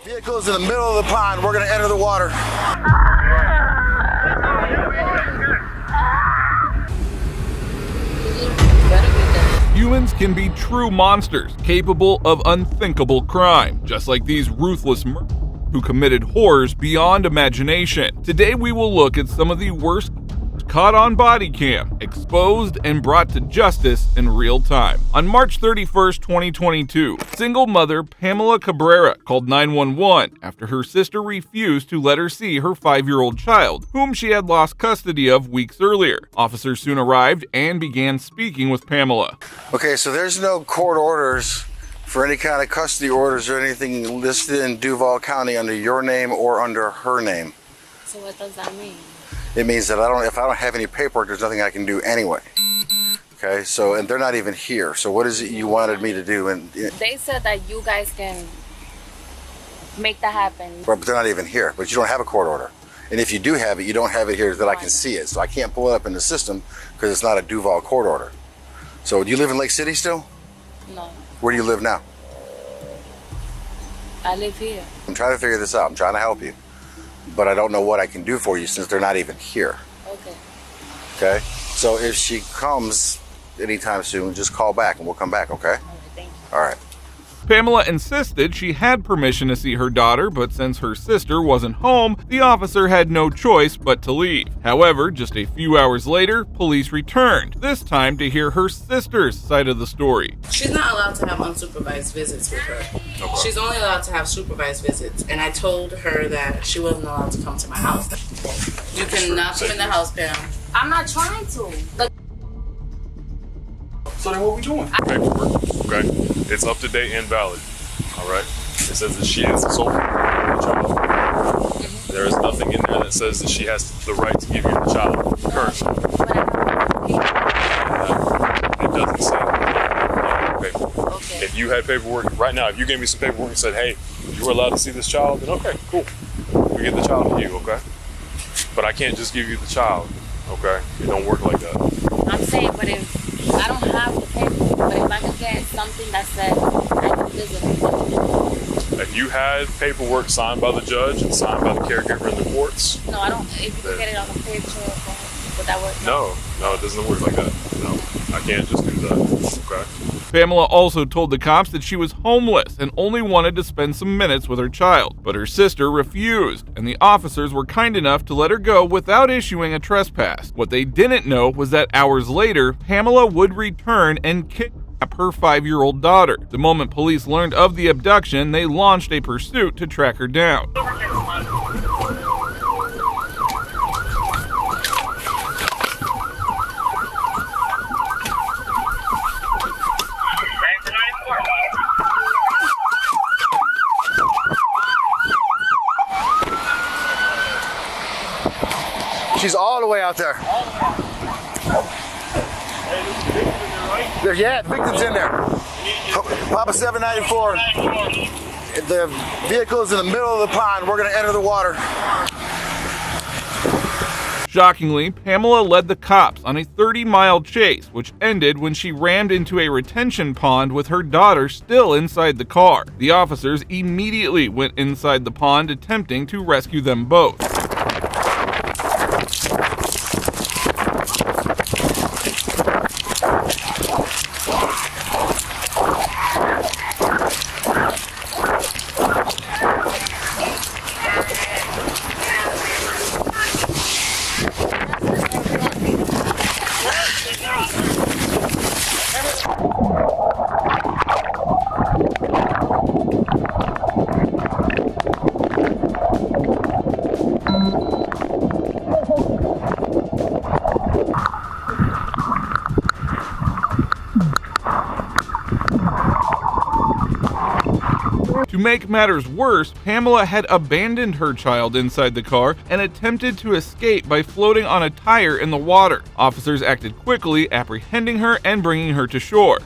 Vehicle's in the middle of the pond. We're gonna enter the water. Humans can be true monsters, capable of unthinkable crime, just like these ruthless murderers who committed horrors beyond imagination. Today we will look at some of the worst caught on body cam, exposed and brought to justice in real time. On March 31st, 2022, single mother Pamela Cabrera called 911 after her sister refused to let her see her 5-year-old child, whom she had lost custody of weeks earlier. Officers soon arrived and began speaking with Pamela. Okay, so there's no court orders for any kind of custody orders or anything listed in Duval County under your name or under her name. So what does that mean? It means that if I don't have any paperwork, there's nothing I can do anyway. Okay, so, and they're not even here. So what is it you wanted me to do? And they said that you guys can make that happen. But they're not even here. But you don't have a court order. And if you do have it, you don't have it here that I can see it. So I can't pull it up in the system because it's not a Duval court order. So do you live in Lake City still? No. Where do you live now? I live here. I'm trying to figure this out. I'm trying to help you. But I don't know what I can do for you since they're not even here. Okay. Okay? So if she comes anytime soon, just call back and we'll come back, okay? All right, thank you. All right. Pamela insisted she had permission to see her daughter, but since her sister wasn't home, the officer had no choice but to leave. However, just a few hours later, police returned, this time to hear her sister's side of the story. She's not allowed to have unsupervised visits with her. Okay. She's only allowed to have supervised visits, and I told her that she wasn't allowed to come to my house. You cannot come in the house, Pam. I'm not trying to. So then what we doing? Paperwork, okay? It's up to date and valid, all right? It says that she is the sole parent of the child. There is nothing in there that says that she has the right to give you the child currently. It doesn't say that. Paperwork. Okay. If you had paperwork, right now, if you gave me some paperwork and said, hey, you were allowed to see this child, then okay, cool. We get the child to you, okay? But I can't just give you the child, okay? It don't work like that. I'm saying, but if I don't have the paperwork, but if I could get something that said I can visit. If you had paperwork signed by the judge and signed by the caregiver in the courts. No, I don't. If you could get it on a picture, would that work? No, it doesn't work like that. No, I can't just do that. Okay. Pamela also told the cops that she was homeless and only wanted to spend some minutes with her child, but her sister refused, and the officers were kind enough to let her go without issuing a trespass. What they didn't know was that hours later, Pamela would return and kidnap her 5-year-old daughter. The moment police learned of the abduction, they launched a pursuit to track her down. She's all the way out there. Yeah, the victim's in there. Papa 794. The vehicle's in the middle of the pond. We're gonna enter the water. Shockingly, Pamela led the cops on a 30-mile chase, which ended when she rammed into a retention pond with her daughter still inside the car. The officers immediately went inside the pond, attempting to rescue them both. To make matters worse, Pamela had abandoned her child inside the car and attempted to escape by floating on a tire in the water. Officers acted quickly, apprehending her and bringing her to shore.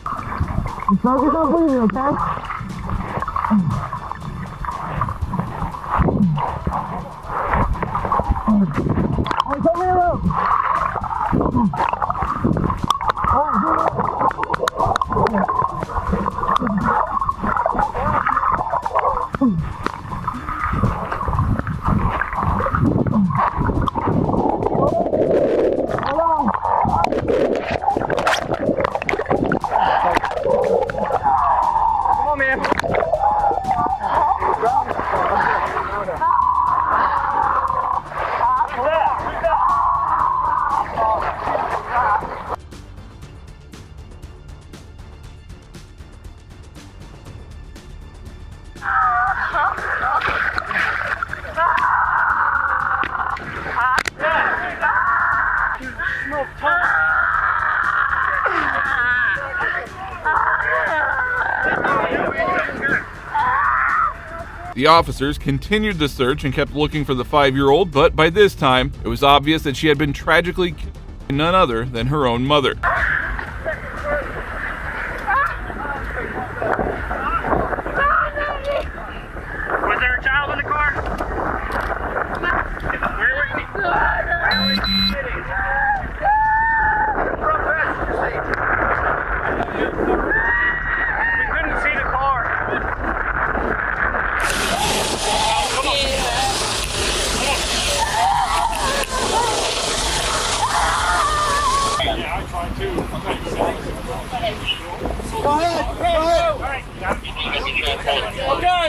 The officers continued the search and kept looking for the 5-year-old, but by this time, it was obvious that she had been tragically killed by none other than her own mother. Was there a child in the car? Where were you sitting? Front passenger seat. We couldn't see the car. Come on. Yeah, I tried too. Go ahead. All right. Okay.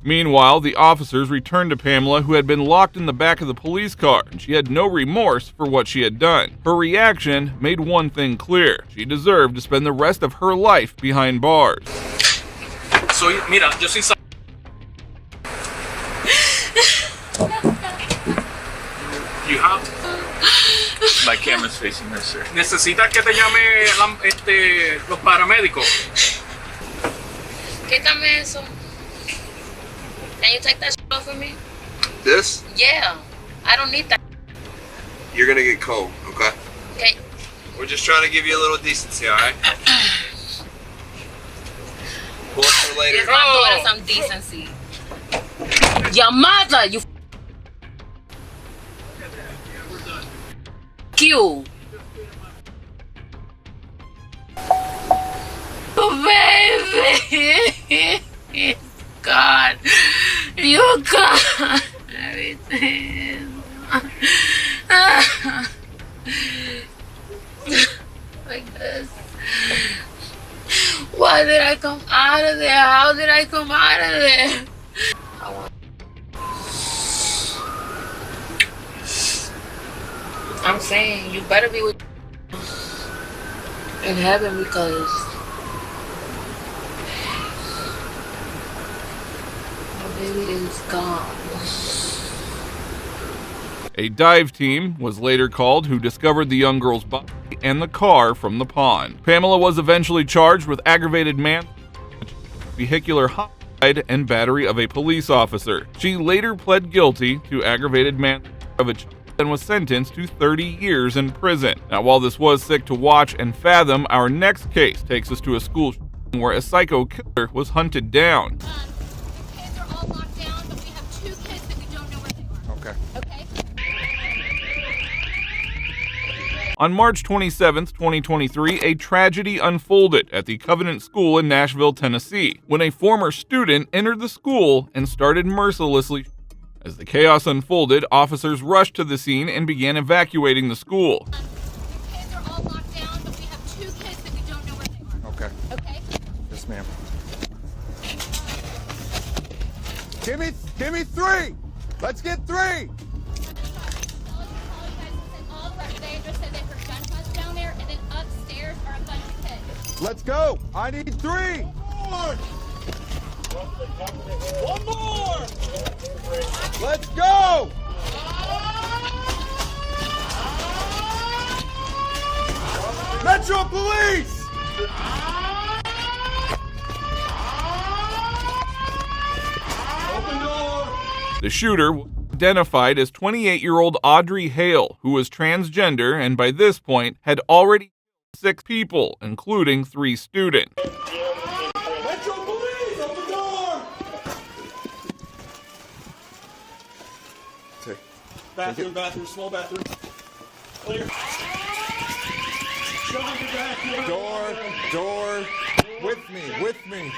Meanwhile, the officers returned to Pamela, who had been locked in the back of the police car, and she had no remorse for what she had done. Her reaction made one thing clear: she deserved to spend the rest of her life behind bars. Mira, yo soy You have My camera's facing her, sir. necesitas que te llame los paramédicos. Quítame eso. Can you take that shit off of me? This? Yeah. I don't need that. You're gonna get cold, okay? Okay. We're just trying to give you a little decency, alright? Pull up for later. Give my daughter some decency. Your mother, you you. Oh, baby. God. You got everything. Like this. Why did I come out of there? How did I come out of there? I'm saying you better be with in heaven because my baby is gone. A dive team was later called, who discovered the young girl's body and the car from the pond. Pamela was eventually charged with aggravated manslaughter, vehicular homicide, and battery of a police officer. She later pled guilty to aggravated manslaughter of a child and was sentenced to 30 years in prison. Now, while this was sick to watch and fathom, our next case takes us to a school where a psycho killer was hunted down. The kids are all locked down, but we have 2 kids that we don't know where they are. Okay. Okay? On March 27, 2023, a tragedy unfolded at the Covenant School in Nashville, Tennessee, when a former student entered the school and started mercilessly. As the chaos unfolded, officers rushed to the scene and began evacuating the school. The kids are all locked down, but we have 2 kids that we don't know where they are. Okay. Okay? Yes, ma'am. Give me 3. Let's get 3. All you guys said all the rest. They just said they heard gunshots down there, and then upstairs are a bunch of kids. Let's go. I need 3. One more! Let's go. Metro Police. Open door! The shooter was identified as 28-year-old Audrey Hale, who was transgender and by this point had already killed 6 people, including 3 students. Metro Police! Open door! Bathroom, small bathroom. Clear. Show me your back. Door. With me.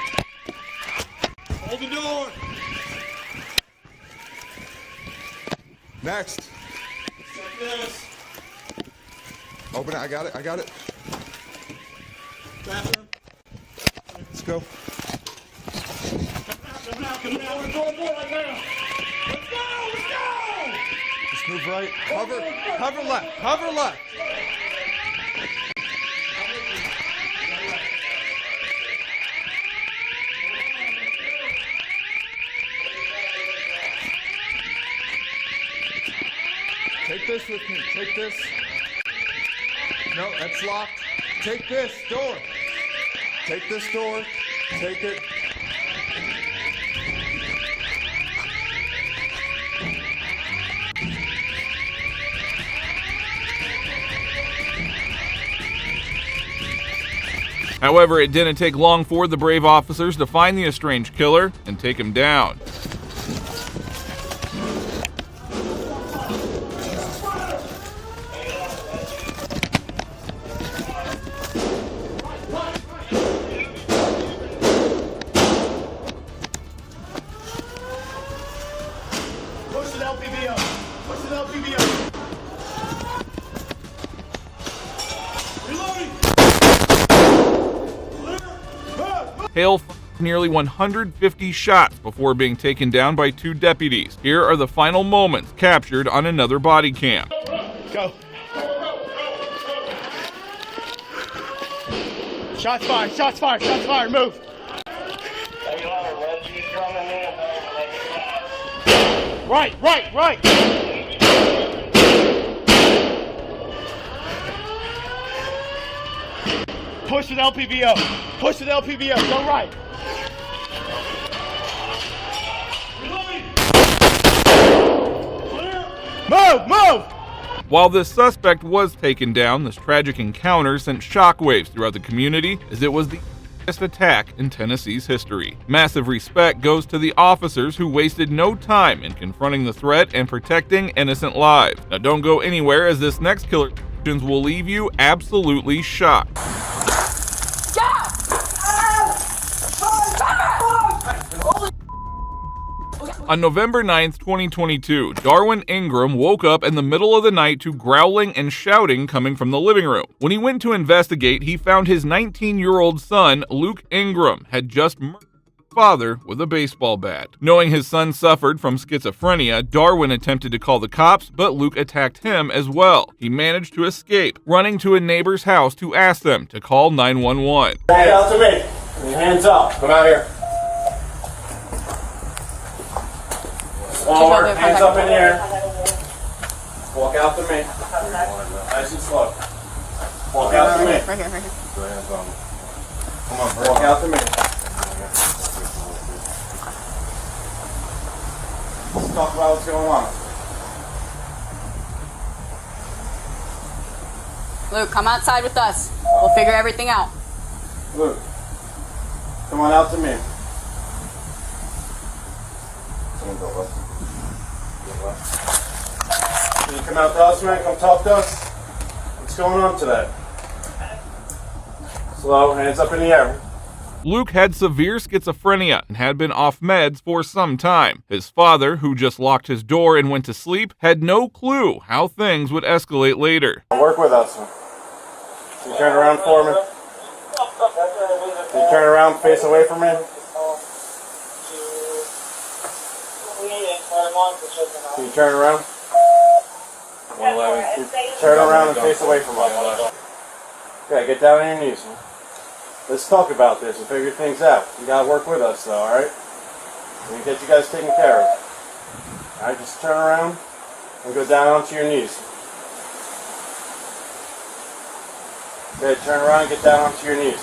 Hold the door. Next. Like this. Open it. I got it. Bathroom. Let's go. Come now. Door right now. Let's go. Just move right. Cover left. Take this with me. Take this. No, that's locked. Take this door. Take this door. Take it. However, it didn't take long for the brave officers to find the estranged killer and take him down. Push the LPV up. Push the LPV up. Reloading. Hale fired nearly 150 shots before being taken down by 2 deputies. Here are the final moments captured on another body cam. Go. Shots fired. Shots fired. Shots fired. Move. Right. Push with LPV up. Push with LPV up. Go right. Move! While this suspect was taken down, this tragic encounter sent shockwaves throughout the community as it was the biggest attack in Tennessee's history. Massive respect goes to the officers who wasted no time in confronting the threat and protecting innocent lives. Now don't go anywhere, as this next killer will leave you absolutely shocked. On November 9th, 2022, Darwin Ingram woke up in the middle of the night to growling and shouting coming from the living room. When he went to investigate, he found his 19-year-old son, Luke Ingram, had just murdered his father with a baseball bat. Knowing his son suffered from schizophrenia, Darwin attempted to call the cops, but Luke attacked him as well. He managed to escape, running to a neighbor's house to ask them to call 911. Hands out to me. Hands up. Come out here. Forward, hands up in the air. Walk out to me. Nice and slow. Walk out to me. Right here. Come on, walk out to me. Let's talk about what's going on. Luke, come outside with us. We'll figure everything out. Luke, come on out to me. Can you come out to us, man? Come talk to us. What's going on today? Slow, hands up in the air. Luke had severe schizophrenia and had been off meds for some time. His father, who just locked his door and went to sleep, had no clue how things would escalate later. Work with us. Can you turn around for me? Can you turn around, face away from me? Can you turn around? 111. Turn around and face away from us. Okay, get down on your knees. Let's talk about this and figure things out. You gotta work with us though, alright? We can get you guys taken care of. Alright, just turn around and go down onto your knees. Okay, turn around and get down onto your knees.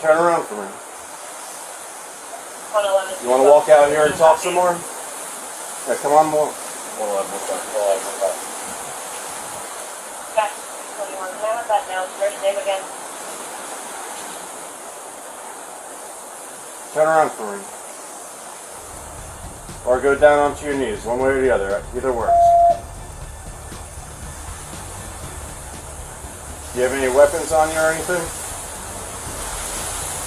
Turn around for me. You want to walk out here and talk some more? Yeah, come on more. Turn around for me. Or go down onto your knees, one way or the other. Either works. Do you have any weapons on you or anything?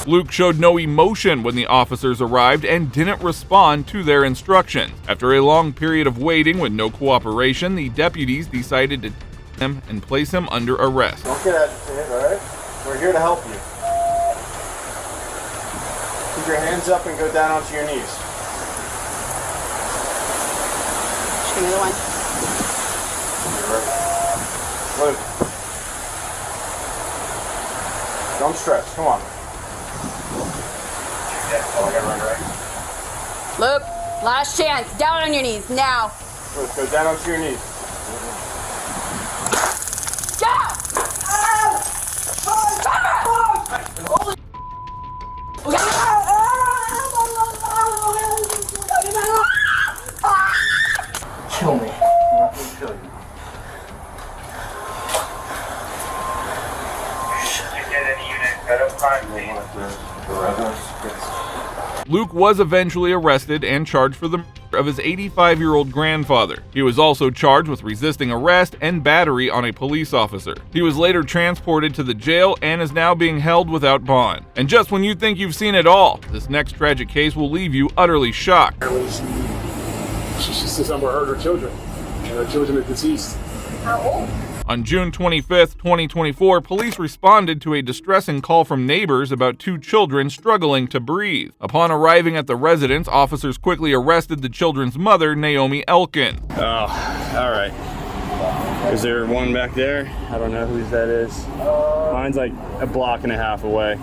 Luke showed no emotion when the officers arrived and didn't respond to their instructions. After a long period of waiting with no cooperation, the deputies decided to take him and place him under arrest. Don't get agitated, alright? We're here to help you. Keep your hands up and go down onto your knees. Just give me the one. Luke. Don't stress, come on. Luke, Last chance. Down on your knees, now. Let's go down onto your knees. Down! Kill me. I'm not gonna kill you. Luke was eventually arrested and charged for the murder of his 85-year-old grandfather. He was also charged with resisting arrest and battery on a police officer. He was later transported to the jail and is now being held without bond. And just when you think you've seen it all, this next tragic case will leave you utterly shocked. She said somewhere hurt her children, and her children are deceased. How old? On June 25, 2024, police responded to a distressing call from neighbors about two children struggling to breathe. Upon arriving at the residence, officers quickly arrested the children's mother, Naomi Elkin. Oh, all right. Is there one back there? I don't know whose that is. Mine's like a block and a half away.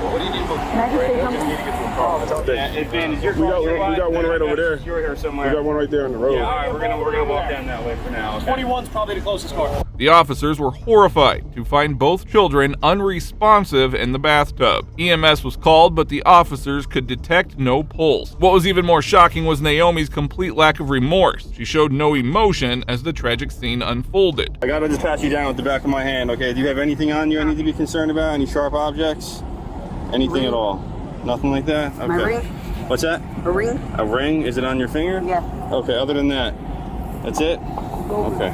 What do you need for? We got one right over there. You're here somewhere. We got one right there on the road. Yeah, all right, we're gonna walk down that way for now. 21's probably the closest car. The officers were horrified to find both children unresponsive in the bathtub. EMS was called, but the officers could detect no pulse. What was even more shocking was Naomi's complete lack of remorse. She showed no emotion as the tragic scene unfolded. I gotta just pat you down with the back of my hand, okay? Do you have anything on you I need to be concerned about? Any sharp objects? Anything at all? Nothing like that? Okay. My ring? What's that? A ring? A ring? Is it on your finger? Yeah. Okay, other than that, that's it? Okay.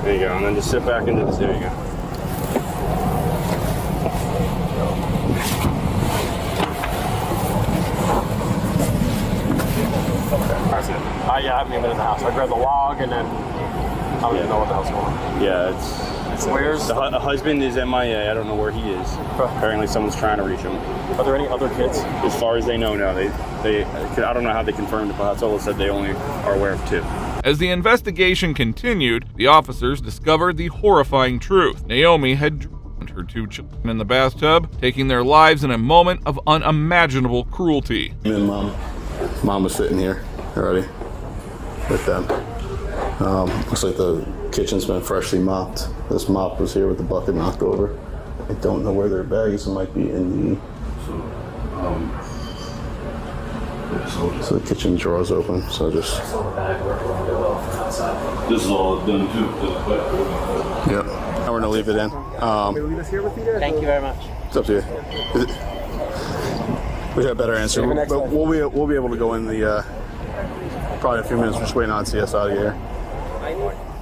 There you go, and then just sit back into this. There you go. That's it. I haven't even been in the house. I grabbed the log and then I don't even know what the hell's going on. Yeah, it's Where's the husband is MIA. I don't know where he is. Apparently someone's trying to reach him. Are there any other kids? As far as they know, no. They I don't know how they confirmed it, but that's all they said. They only are aware of two. As the investigation continued, the officers discovered the horrifying truth. Naomi had drowned her two children in the bathtub, taking their lives in a moment of unimaginable cruelty. Me and mom was sitting here already with them. Looks like the kitchen's been freshly mopped. This mop was here with the bucket knocked over. I don't know where their bag is. It might be in the... So the kitchen drawer's open, so just... This is all done too. Yep. Now we're gonna leave it in. Thank you very much. It's up to you. We got a better answer, but we'll be able to go in the probably a few minutes. We're just waiting on CS out of here.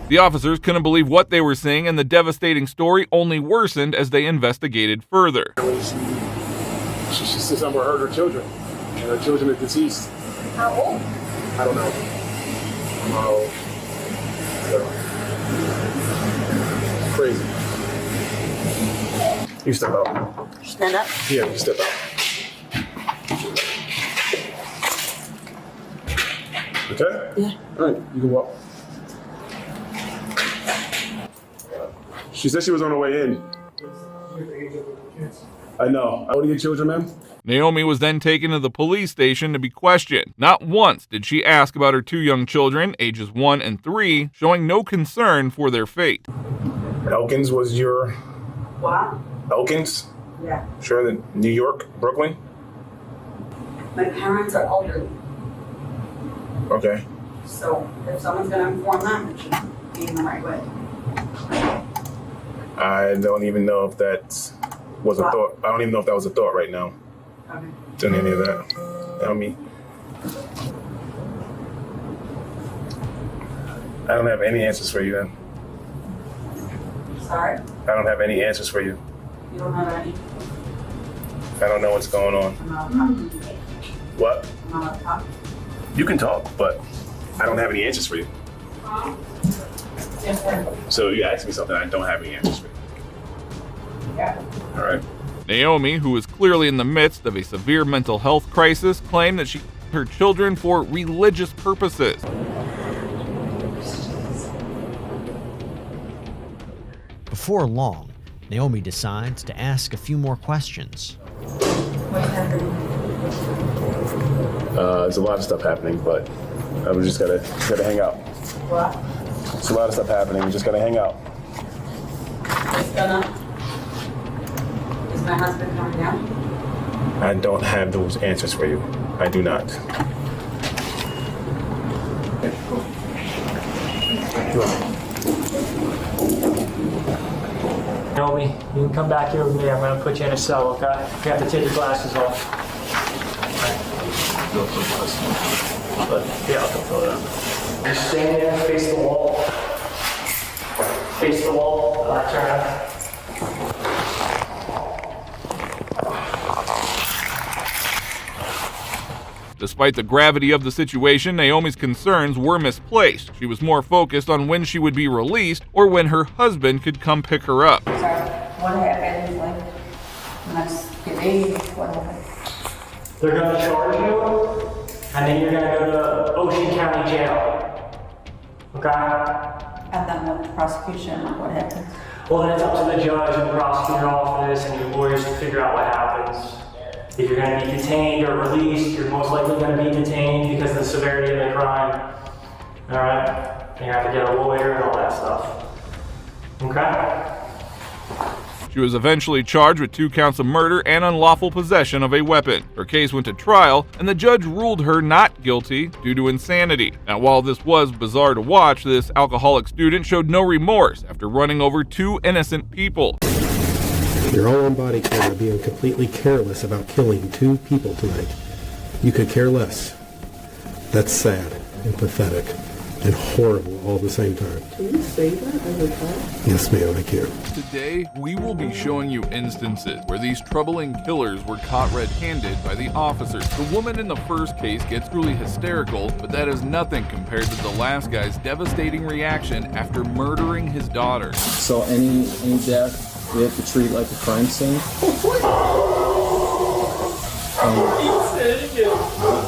The officers couldn't believe what they were seeing, and the devastating story only worsened as they investigated further. She said somewhere hurt her children, and her children are deceased. How old? I don't know. Crazy. You step out. Stand up. Yeah, you step out. Okay? Yeah. All right, you can walk. She said she was on her way in. I know. How old are your children, ma'am? Naomi was then taken to the police station to be questioned. Not once did she ask about her two young children, ages 1 and 3, showing no concern for their fate. Elkins was your... What? Elkins? Yeah. Sure, in New York, Brooklyn? My parents are elderly, Okay. so if someone's gonna inform them, it should be in the right way. I don't even know if that was a thought. I don't even know if that was a thought right now. Okay. Doing any of that. I mean, I don't have any answers for you then. Sorry? I don't have any answers for you. You don't have any? I don't know what's going on. I'm not allowed to talk. What? I'm not allowed to talk. You can talk, but I don't have any answers for you. Yes, sir. So you asked me something, I don't have any answers for you. Yeah. All right. Naomi, who is clearly in the midst of a severe mental health crisis, claimed that she killed her children for religious purposes. Before long, Naomi decides to ask a few more questions. What's happening? There's a lot of stuff happening, but we just gotta hang out. What? There's a lot of stuff happening. We just gotta hang out. What's going on? Is my husband coming down? I don't have those answers for you. I do not. Naomi, you can come back here with me. I'm going to put you in a cell, okay? You have to take your glasses off. But, yeah, I'll fill it up. Just stand there, face the wall. Face the wall. Turn up. Despite the gravity of the situation, Naomi's concerns were misplaced. She was more focused on when she would be released or when her husband could come pick her up. Sorry, what happened? Like, next day, what happened? They're going to charge you, and then you're going to go to Ocean County Jail. Okay? And then what the prosecution, like, what happened? Well, then it's up to the judge and the prosecutor office and your lawyers to figure out what happens. If you're going to be detained or released, you're most likely going to be detained because of the severity of the crime. All right? And you have to get a lawyer and all that stuff. Okay? She was eventually charged with 2 counts of murder and unlawful possession of a weapon. Her case went to trial, and the judge ruled her not guilty due to insanity. Now, while this was bizarre to watch, this alcoholic student showed no remorse after running over 2 innocent people. You're all on body camera being completely careless about killing 2 people tonight. You could care less. That's sad and pathetic and horrible all at the same time. Can you say that as a cop? Yes, ma'am, I can. Today, we will be showing you instances where these troubling killers were caught red-handed by the officers. The woman in the first case gets truly hysterical, but that is nothing compared to the last guy's devastating reaction after murdering his daughter. So any death we have to treat like a crime scene.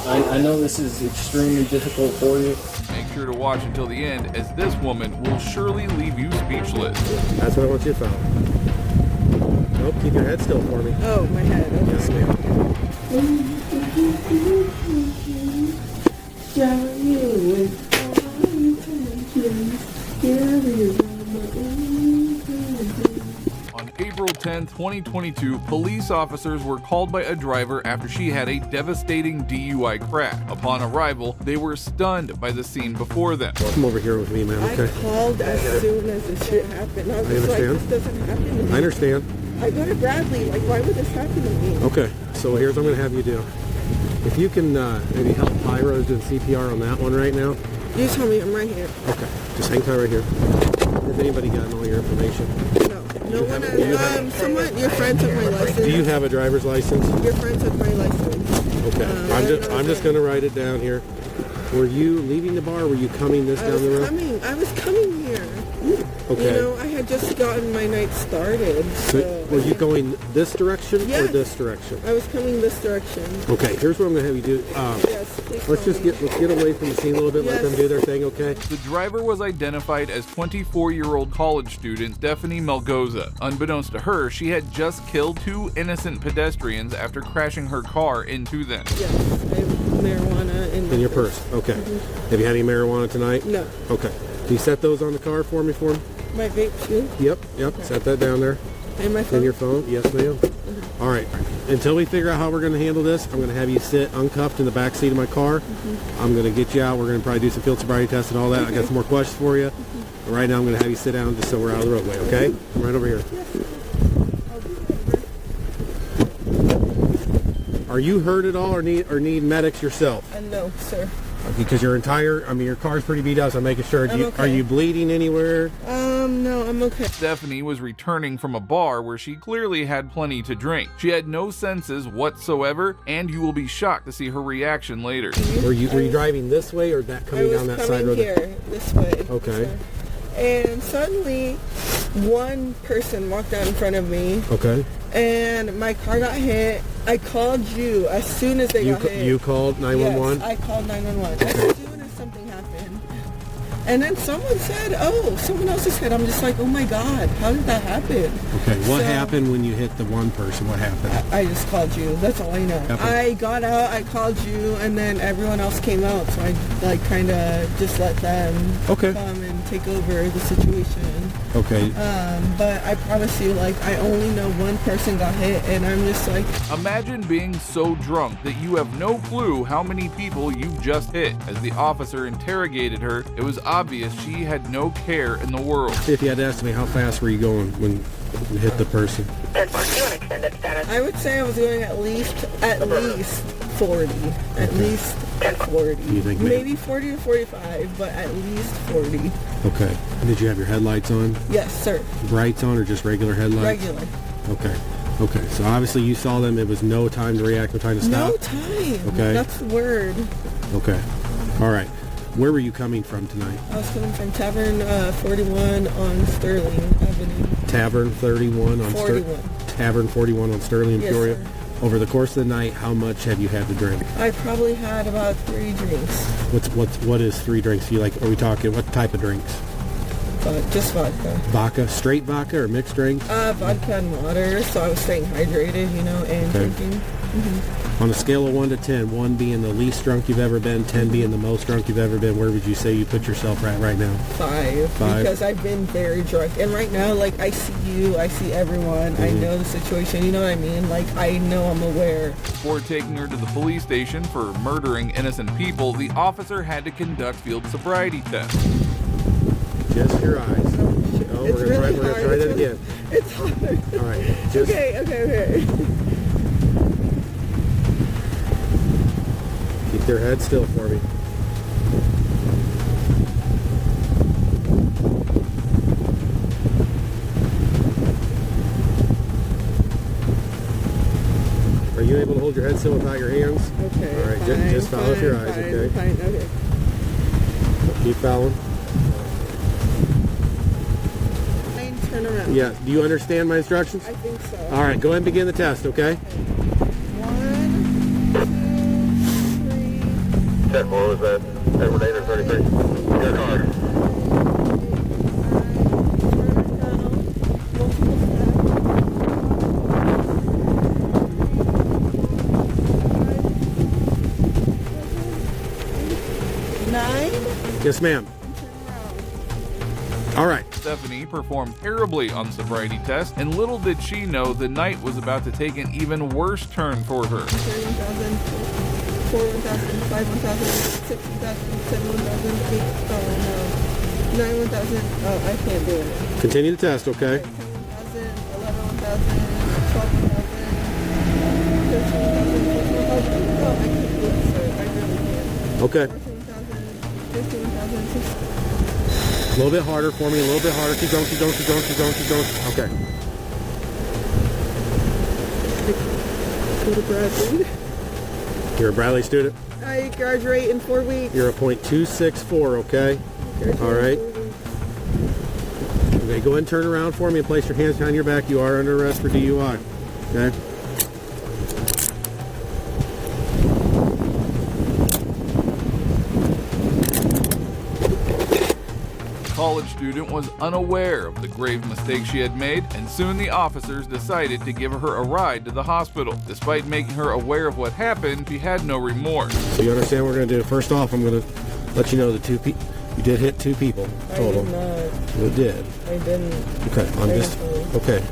I know this is extremely difficult for you. Make sure to watch until the end, as this woman will surely leave you speechless. That's what I want you to follow. Nope, keep your head still for me. Oh, my head. Okay. Yes, On April 10, 2022, police officers were called by a driver after she had a devastating DUI crash. Upon arrival, they were stunned by the scene before them. Come over here with me, ma'am, okay? I called as soon as the shit happened. I was understand. like, this doesn't happen to me. I understand. I go to Bradley, like, why would this happen to me? Okay, so here's what I'm going to have you do. If you can maybe help Pyro do CPR on that one right now. You tell me, I'm right here. Okay, just hang tight right here. Has anybody gotten all your information? No one has, someone, your friend took my license. Do you have a driver's license? Your friend took my license. Okay, I'm just going to write it down here. Were you leaving the bar? Were you coming down the road? I was coming here. Okay. You know, I had just gotten my night started. So were you going this direction or this direction? I was coming this direction. Okay, here's what I'm going to have you do. Let's get away from the scene a little bit. Let them do their thing, okay? The driver was identified as 24-year-old college student Stephanie Melgoza. Unbeknownst to her, she had just killed 2 innocent pedestrians after crashing her car into them. Yes, I have marijuana in your purse. Okay. Have you had any marijuana tonight? No. Okay. Can you set those on the car for me, My vape too? Yep. Okay. Set that down there. And my phone? And your phone? Yes, ma'am. All right. Until we figure out how we're going to handle this, I'm going to have you sit uncuffed in the back seat of my car. I'm going to get you out. We're going to probably do some field sobriety tests and all that. I got some more questions for you. But right now, I'm going to have you sit down just so we're out of the roadway, okay? I'm right over here. Are you hurt at all or need medics yourself? No, sir. Because your car's pretty beat up, so I'm making sure. Are you bleeding anywhere? No, I'm okay. Stephanie was returning from a bar where she clearly had plenty to drink. She had no senses whatsoever, and you will be shocked to see her reaction later. Were you driving this way or coming down that side road? I was coming here, this way. Okay. Sir. And suddenly, one person walked out in front of me. Okay. And my car got hit. I called you as soon as they got hit. You called 911? Yes, I called 911 as soon as something happened. And then someone said, oh, someone else's head. I'm just like, oh my God, how did that happen? Okay, what happened when you hit the one person? What happened? I just called you. That's all I know. I got out, I called you, and then everyone else came out. So I like kind of just let them come and take over the situation. Okay. But I promise you, like, I only know one person got hit, and I'm just like... Imagine being so drunk that you have no clue how many people you just hit. As the officer interrogated her, it was obvious she had no care in the world. If you had to estimate, how fast were you going when you hit the person? I would say I was going at least 40. At least 40. You think maybe 40 to 45, but at least 40. Okay. Did you have your headlights on? Yes, sir. Brights on or just regular headlights? Regular. Okay. Okay. So obviously you saw them. It was no time to react, no time to stop? No time. Okay. That's the word. Okay. All right. Where were you coming from tonight? I was coming from Tavern 41 on Sterling Avenue. Tavern 31 on 41. Tavern 41 on Sterling and Yes, Peoria. sir. Over the course of the night, how much have you had to drink? I probably had about 3 drinks. What is 3 drinks? Are we talking what type of drinks? Just vodka. Vodka, straight vodka or mixed drinks? Vodka and water, so I was staying hydrated, you know, and drinking. On a scale of 1 to 10, 1 being the least drunk you've ever been, 10 being the most drunk you've ever been, where would you say you put yourself at right now? 5. Because I've been very drunk. And right now, like, I see you, I see everyone, I know the situation, you know what I mean? Like, I know I'm aware. Before taking her to the police station for murdering innocent people, the officer had to conduct field sobriety tests. Just your eyes. Oh, It's we're really gonna hard. try that again. It's hard. All right. Just, Okay. Keep their head still for me. Are you able to hold your head still without your hands? Okay. All right, just follow with your eyes, okay? Fine, okay. Keep following. Turn around. Yeah, do you understand my instructions? I think so. All right, go ahead and begin the test, okay? 1, 2, 3. 10 4 was that Edward 8 or 33? Your car. Yes, ma'am. All right. Stephanie performed terribly on the sobriety test, and little did she know the night was about to take an even worse turn for her. 31,000, 4,000, 5,000, 6,000, 7,000, 8,000, 9,000. Oh, I can't do it. Continue the test, okay? 10,000, 11,000, 12,000, 13,000, 14,000. Oh, I can't do it, sir. I really can't. Okay. 14,000, 15,000, 16,000. A little bit harder for me, a little bit harder. Keep going, keep going, keep going, keep going, keep going. Okay. Go to Bradley. You're a Bradley student? I graduate in 4 weeks. You're a .264, okay? All right. Okay, go ahead and turn around for me and place your hands behind your back. You are under arrest for DUI, okay? College student was unaware of the grave mistake she had made, and soon the officers decided to give her a ride to the hospital. Despite making her aware of what happened, she had no remorse. So you understand what we're going to do? First off, I'm going to let you know that you did hit 2 people total. I did not. You did. I didn't. Okay, okay.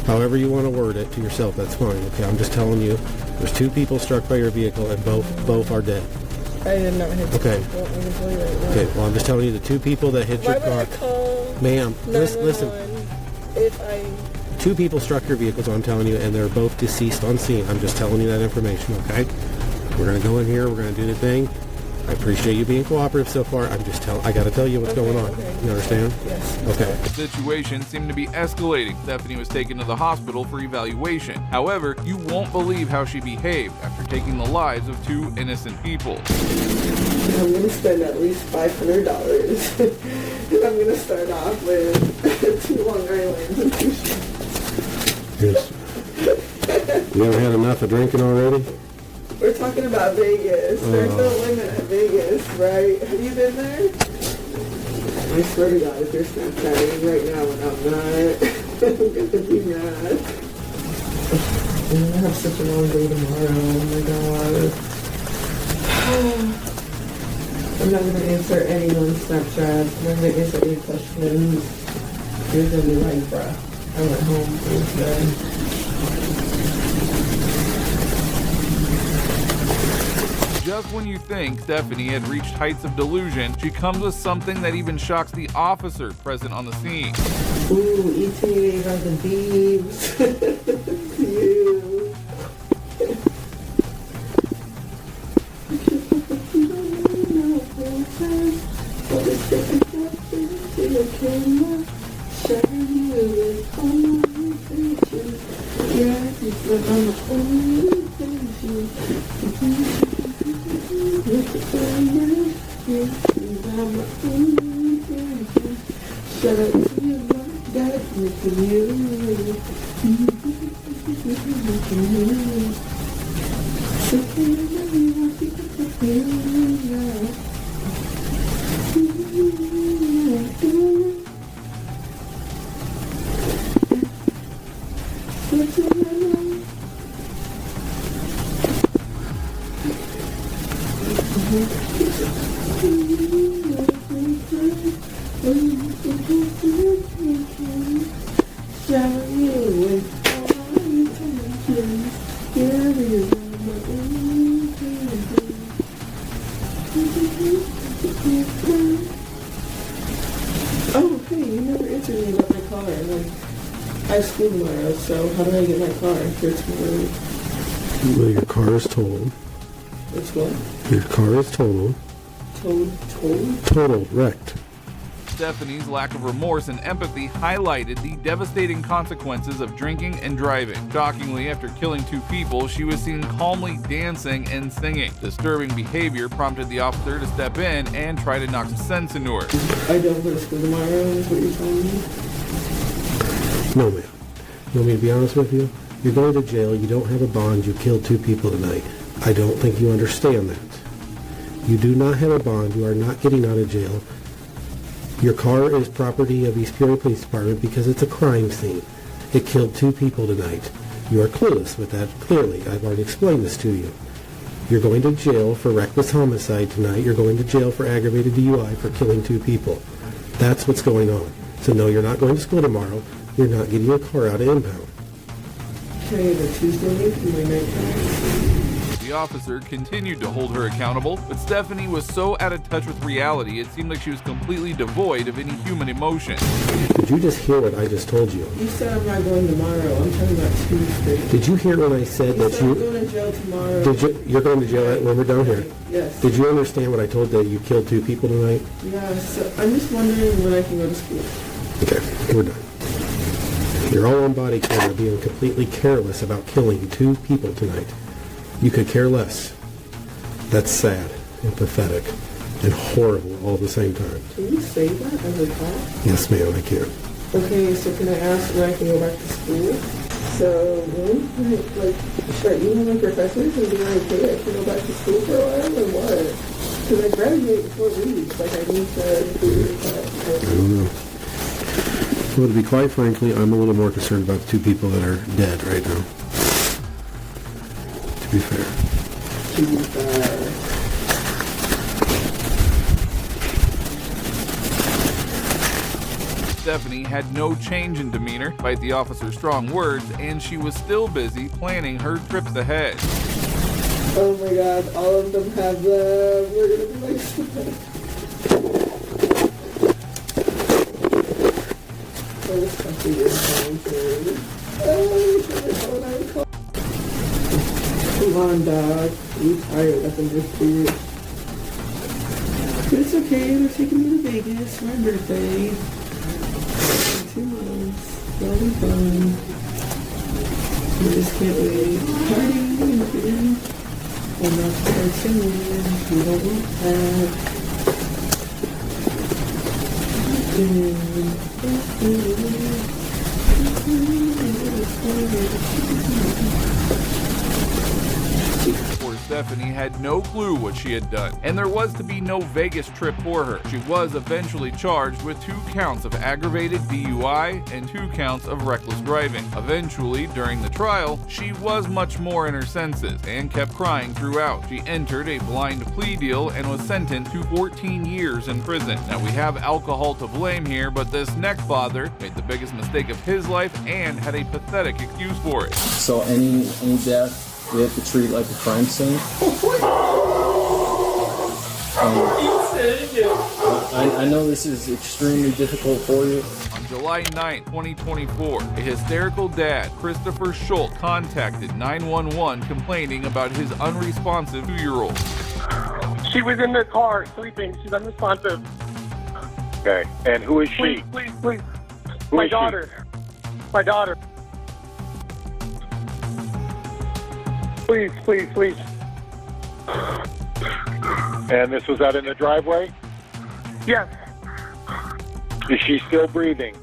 However you want to word it to yourself, that's fine. Okay, I'm just telling you, there's 2 people struck by your vehicle, and both are dead. I did not hit Okay. people. I can tell you right now. Okay, well, I'm just telling you the 2 people that hit your Why would I car. call Ma'am, listen. if I... 2 people struck your vehicle, so I'm telling you, and they're both deceased on scene. I'm just telling you that information, okay? We're going to go in here. We're going to do the thing. I appreciate you being cooperative so far. I got to tell you what's going on. You understand? Yes. Okay. The situation seemed to be escalating. Stephanie was taken to the hospital for evaluation. However, you won't believe how she behaved after taking the lives of 2 innocent people. I'm going to spend at least $500. And I'm going to start off with 2 Long Islands and 2 Yes. You ever had enough of drinking already? We're talking about Vegas. There's no limit at Vegas, right? Have you been there? I swear to God, if you're Snapchatting right now and I'm not, I'm gonna be mad. I'm gonna have such a long day tomorrow. Oh my God. I'm not gonna answer anyone's Snapchat. I'm not gonna answer any questions. You're gonna be like, bruh, I went home. It was good. Just when you think Stephanie had reached heights of delusion, she comes with something that even shocks the officer present on the scene. Ooh, eating on the beams. You. Shut up to your mom, dad, making you. Oh, hey, you never answered me about my car. Like, I have school tomorrow, so how do I get my car here tomorrow? Well, your car is totaled. It's what? Your car is totaled. Totaled? Totaled, wrecked. Stephanie's lack of remorse and empathy highlighted the devastating consequences of drinking and driving. Shockingly, after killing 2 people, she was seen calmly dancing and singing. Disturbing behavior prompted the officer to step in and try to knock some sense into her. I don't go to school tomorrow, is what you're telling me? No, ma'am. You want me to be honest with you? You're going to jail, you don't have a bond, you killed 2 people tonight. I don't think you understand that. You do not have a bond, you are not getting out of jail. Your car is property of East Peoria Police Department because it's a crime scene. It killed 2 people tonight. You are clueless with that, clearly. I've already explained this to you. You're going to jail for reckless homicide tonight. You're going to jail for aggravated DUI for killing 2 people. That's what's going on. So no, you're not going to school tomorrow. You're not getting your car out of impound. Can I have a Tuesday for my night class? The officer continued to hold her accountable, but Stephanie was so out of touch with reality it seemed like she was completely devoid of any human emotion. Did you just hear what I just told you? You said I'm not going tomorrow. I'm talking about Tuesday. Did you hear when I said that I'm going to jail tomorrow. You're going to jail when we're down here? Yes. Did you understand what I told that you killed 2 people tonight? Yeah, so I'm just wondering when I can go to school. Okay, we're done. You're all on body camera being completely careless about killing 2 people tonight. You could care less. That's sad and pathetic and horrible all at the same time. Can you say that as a cop? Yes, ma'am, I can. Okay, so can I ask when I can go back to school? So, when? Like, should I email my professors and be like, hey, I can go back to school for a while or what? Because I graduate in 4 weeks. Like, I need to do that. I don't know. Well, to be quite frankly, I'm a little more concerned about the 2 people that are dead right now. To be fair. Stephanie had no change in demeanor, despite the officer's strong words, and she was still busy planning her trips ahead. Oh my God, all of them have them. We're gonna be like, oh, this country is going to. Come on, dog. You tired up in this food. But it's okay, they're taking me to Vegas for my birthday. 2 months. That'll be fun. I just can't wait. Party again. I'm not start singing. We don't want that. Stephanie had no clue what she had done, and there was to be no Vegas trip for her. She was eventually charged with 2 counts of aggravated DUI and 2 counts of reckless driving. Eventually, during the trial, she was much more in her senses and kept crying throughout. She entered a blind plea deal and was sentenced to 14 years in prison. Now, we have alcohol to blame here, but this next father made the biggest mistake of his life and had a pathetic excuse for it. So any death, we have to treat like a crime scene. I know this is extremely difficult for you. On July 9, 2024, a hysterical dad, Christopher Schultz, contacted 911 complaining about his unresponsive 2-year-old. She was in the car sleeping. She's unresponsive. Okay. And who is she? Please. My daughter. My daughter. Please. And this was out in the driveway? Yes. Is she still breathing?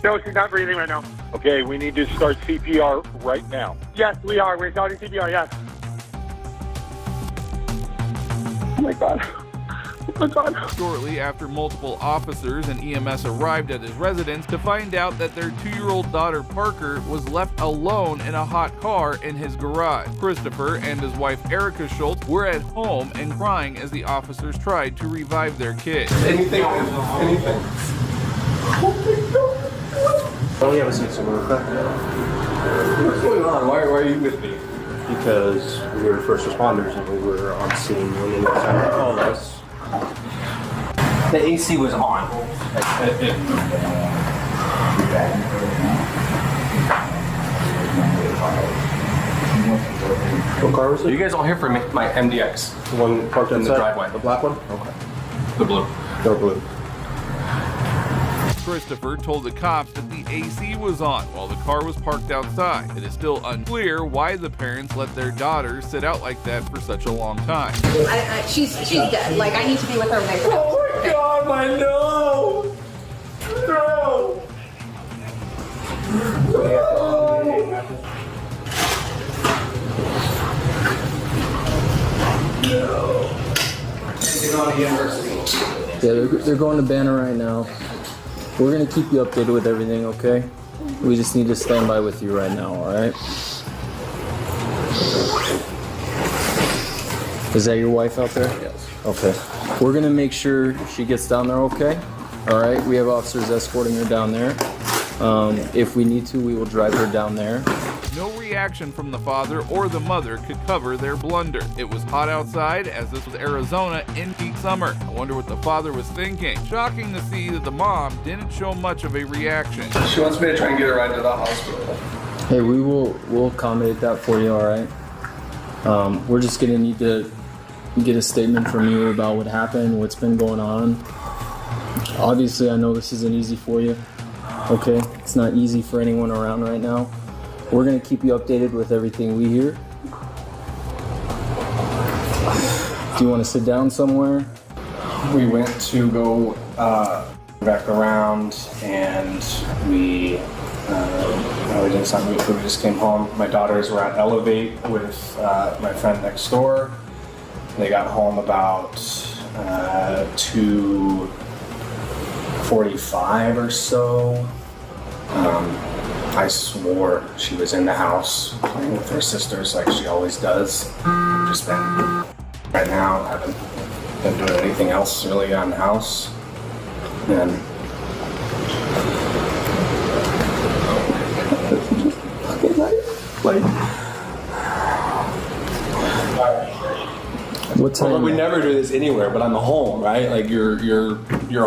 No, she's not breathing right now. Okay, we need to start CPR right now. Yes, we are. We're starting CPR, yes. Oh my God. Oh my God. Shortly after, multiple officers and EMS arrived at his residence to find out that their 2-year-old daughter Parker was left alone in a hot car in his garage. Christopher and his wife Erica Schultz were at home and crying as the officers tried to revive their kid. Anything. Let me have a seat somewhere, okay? What's going on? Why are you with me? Because we were first responders and we were on scene when they called us. The AC was on. What car was it? Are you guys all here for my MDX? The one parked in the outside? driveway. The black one? Okay. The blue. Dark blue. Christopher told the cops that the AC was on while the car was parked outside. It is still unclear why the parents let their daughter sit out like that for such a long time. She's dead. Like, I need to be with her when I come. Oh my God, my nose! No! Yeah, they're going to Banner right now. We're going to keep you updated with everything, okay? We just need to stand by with you right now, alright? Is that your wife out there? Yes. Okay. We're going to make sure she gets down there okay? Alright, we have officers escorting her down there. If we need to, we will drive her down there. No reaction from the father or the mother could cover their blunder. It was hot outside, as this was Arizona in peak summer. I wonder what the father was thinking. Shocking to see that the mom didn't show much of a reaction. She wants me to try and get her right to the hospital. Hey, we'll accommodate that for you, alright? We're just gonna need to get a statement from you about what happened, what's been going on. Obviously, I know this isn't easy for you, okay? It's not easy for anyone around right now. We're gonna keep you updated with everything we hear. Do you want to sit down somewhere? We went to go back around, and we didn't stop moving food. We just came home. My daughters were at Elevate with my friend next door. They got home about 2:45 or so. I swore she was in the house playing with her sisters like she always does. Just been right now, haven't been doing anything else really around the house. And What time? Well, we never do this anywhere, but I'm home, right? Like you're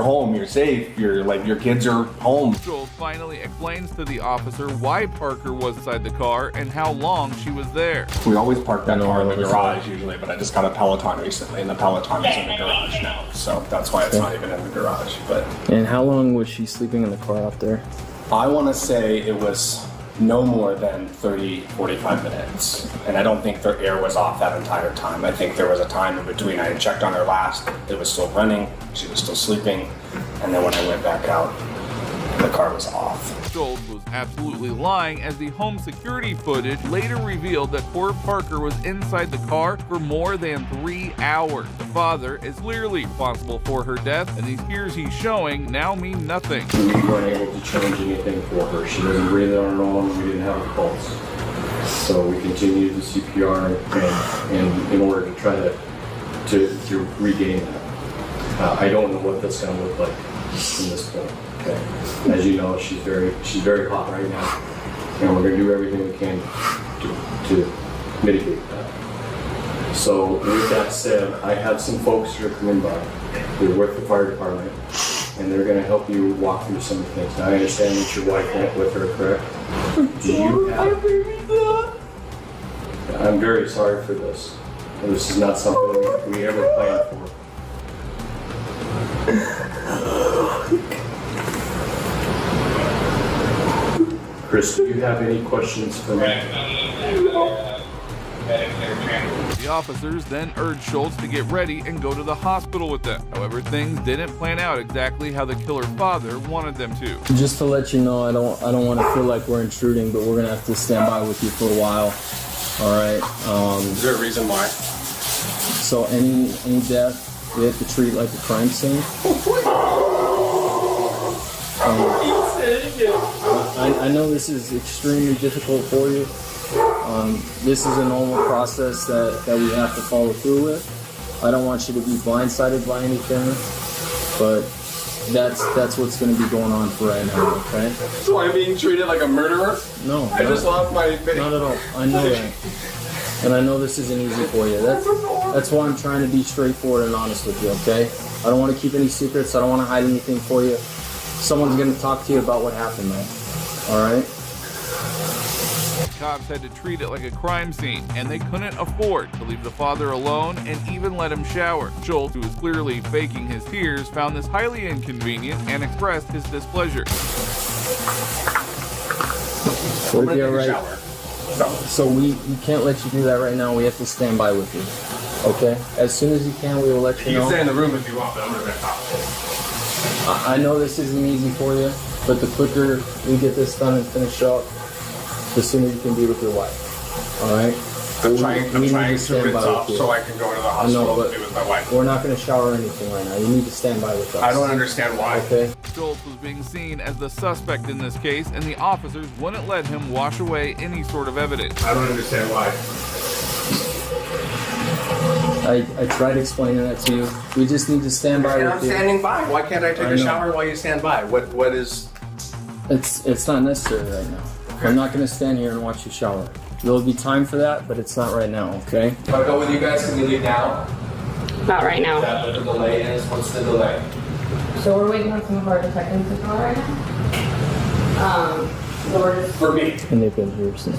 home, you're safe, your kids are home. Joel finally explains to the officer why Parker was inside the car and how long she was there. We always park that car in the garage usually, but I just got a Peloton recently, and the Peloton is in the garage now, so that's why it's not even in the garage. But And how long was she sleeping in the car out there? I want to say it was no more than 30-45 minutes, and I don't think their air was off that entire time. I think there was a time in between. I had checked on her last, it was still running, she was still sleeping, and then when I went back out, the car was off. Schultz was absolutely lying, as the home security footage later revealed that poor Parker was inside the car for more than 3 hours. The father is clearly responsible for her death, and these tears he's showing now mean nothing. We weren't able to change anything for her. She wasn't breathing on her own. We didn't have a pulse. So we continued the CPR and in order to try to regain that. I don't know what that's going to look like from this point. Okay. As you know, she's very hot right now, and we're going to do everything we can to mitigate that. So with that said, I have some folks who are coming by. They're with the fire department, and they're going to help you walk through some of the things. Now, I understand that your wife went with her, correct? Do you have... I'm very sorry for this. This is not something we ever planned for. Chris, do you have any questions for me? The officers then urged Schultz to get ready and go to the hospital with them. However, things didn't plan out exactly how the killer father wanted them to. Just to let you know, I don't want to feel like we're intruding, but we're gonna have to stand by with you for a while. All right. Is there a reason why? So any death, we have to treat like a crime scene. I know this is extremely difficult for you. This is a normal process that we have to follow through with. I don't want you to be blindsided by anything, but that's what's going to be going on for right now, okay? So I'm being treated like a murderer? No. I just lost my video. Not at all. I know that. And I know this isn't easy for you. That's why I'm trying to be straightforward and honest with you, okay? I don't want to keep any secrets. I don't want to hide anything for you. Someone's going to talk to you about what happened, man. All right? Cops had to treat it like a crime scene, and they couldn't afford to leave the father alone and even let him shower. Schultz, who was clearly faking his tears, found this highly inconvenient and expressed his displeasure. We'll be all right. So we can't let you do that right now. We have to stand by with you. Okay? As soon as you can, we will let you know. You can stay in the room if you want, but I'm going to talk. I know this isn't easy for you, but the quicker we get this done and finished up, the sooner you can be with your wife. All right? I'm trying to rinse off so I can go to the hospital to be with my wife. We're not going to shower or anything right now. You need to stand by with us. I don't understand why. Okay? Schultz was being seen as the suspect in this case, and the officers wouldn't let him wash away any sort of evidence. I don't understand why. I tried explaining that to you. We just need to stand by with you. I'm standing by. Why can't I take a shower while you stand by? What is... It's not necessary right now. Okay. I'm not going to stand here and watch you shower. There'll be time for that, but it's not right now, okay? If I go with you guys, can we leave now? Not right now. Is that what the delay is? What's the delay? So we're waiting on some of our detectives to call right now. For me. And they've been here since.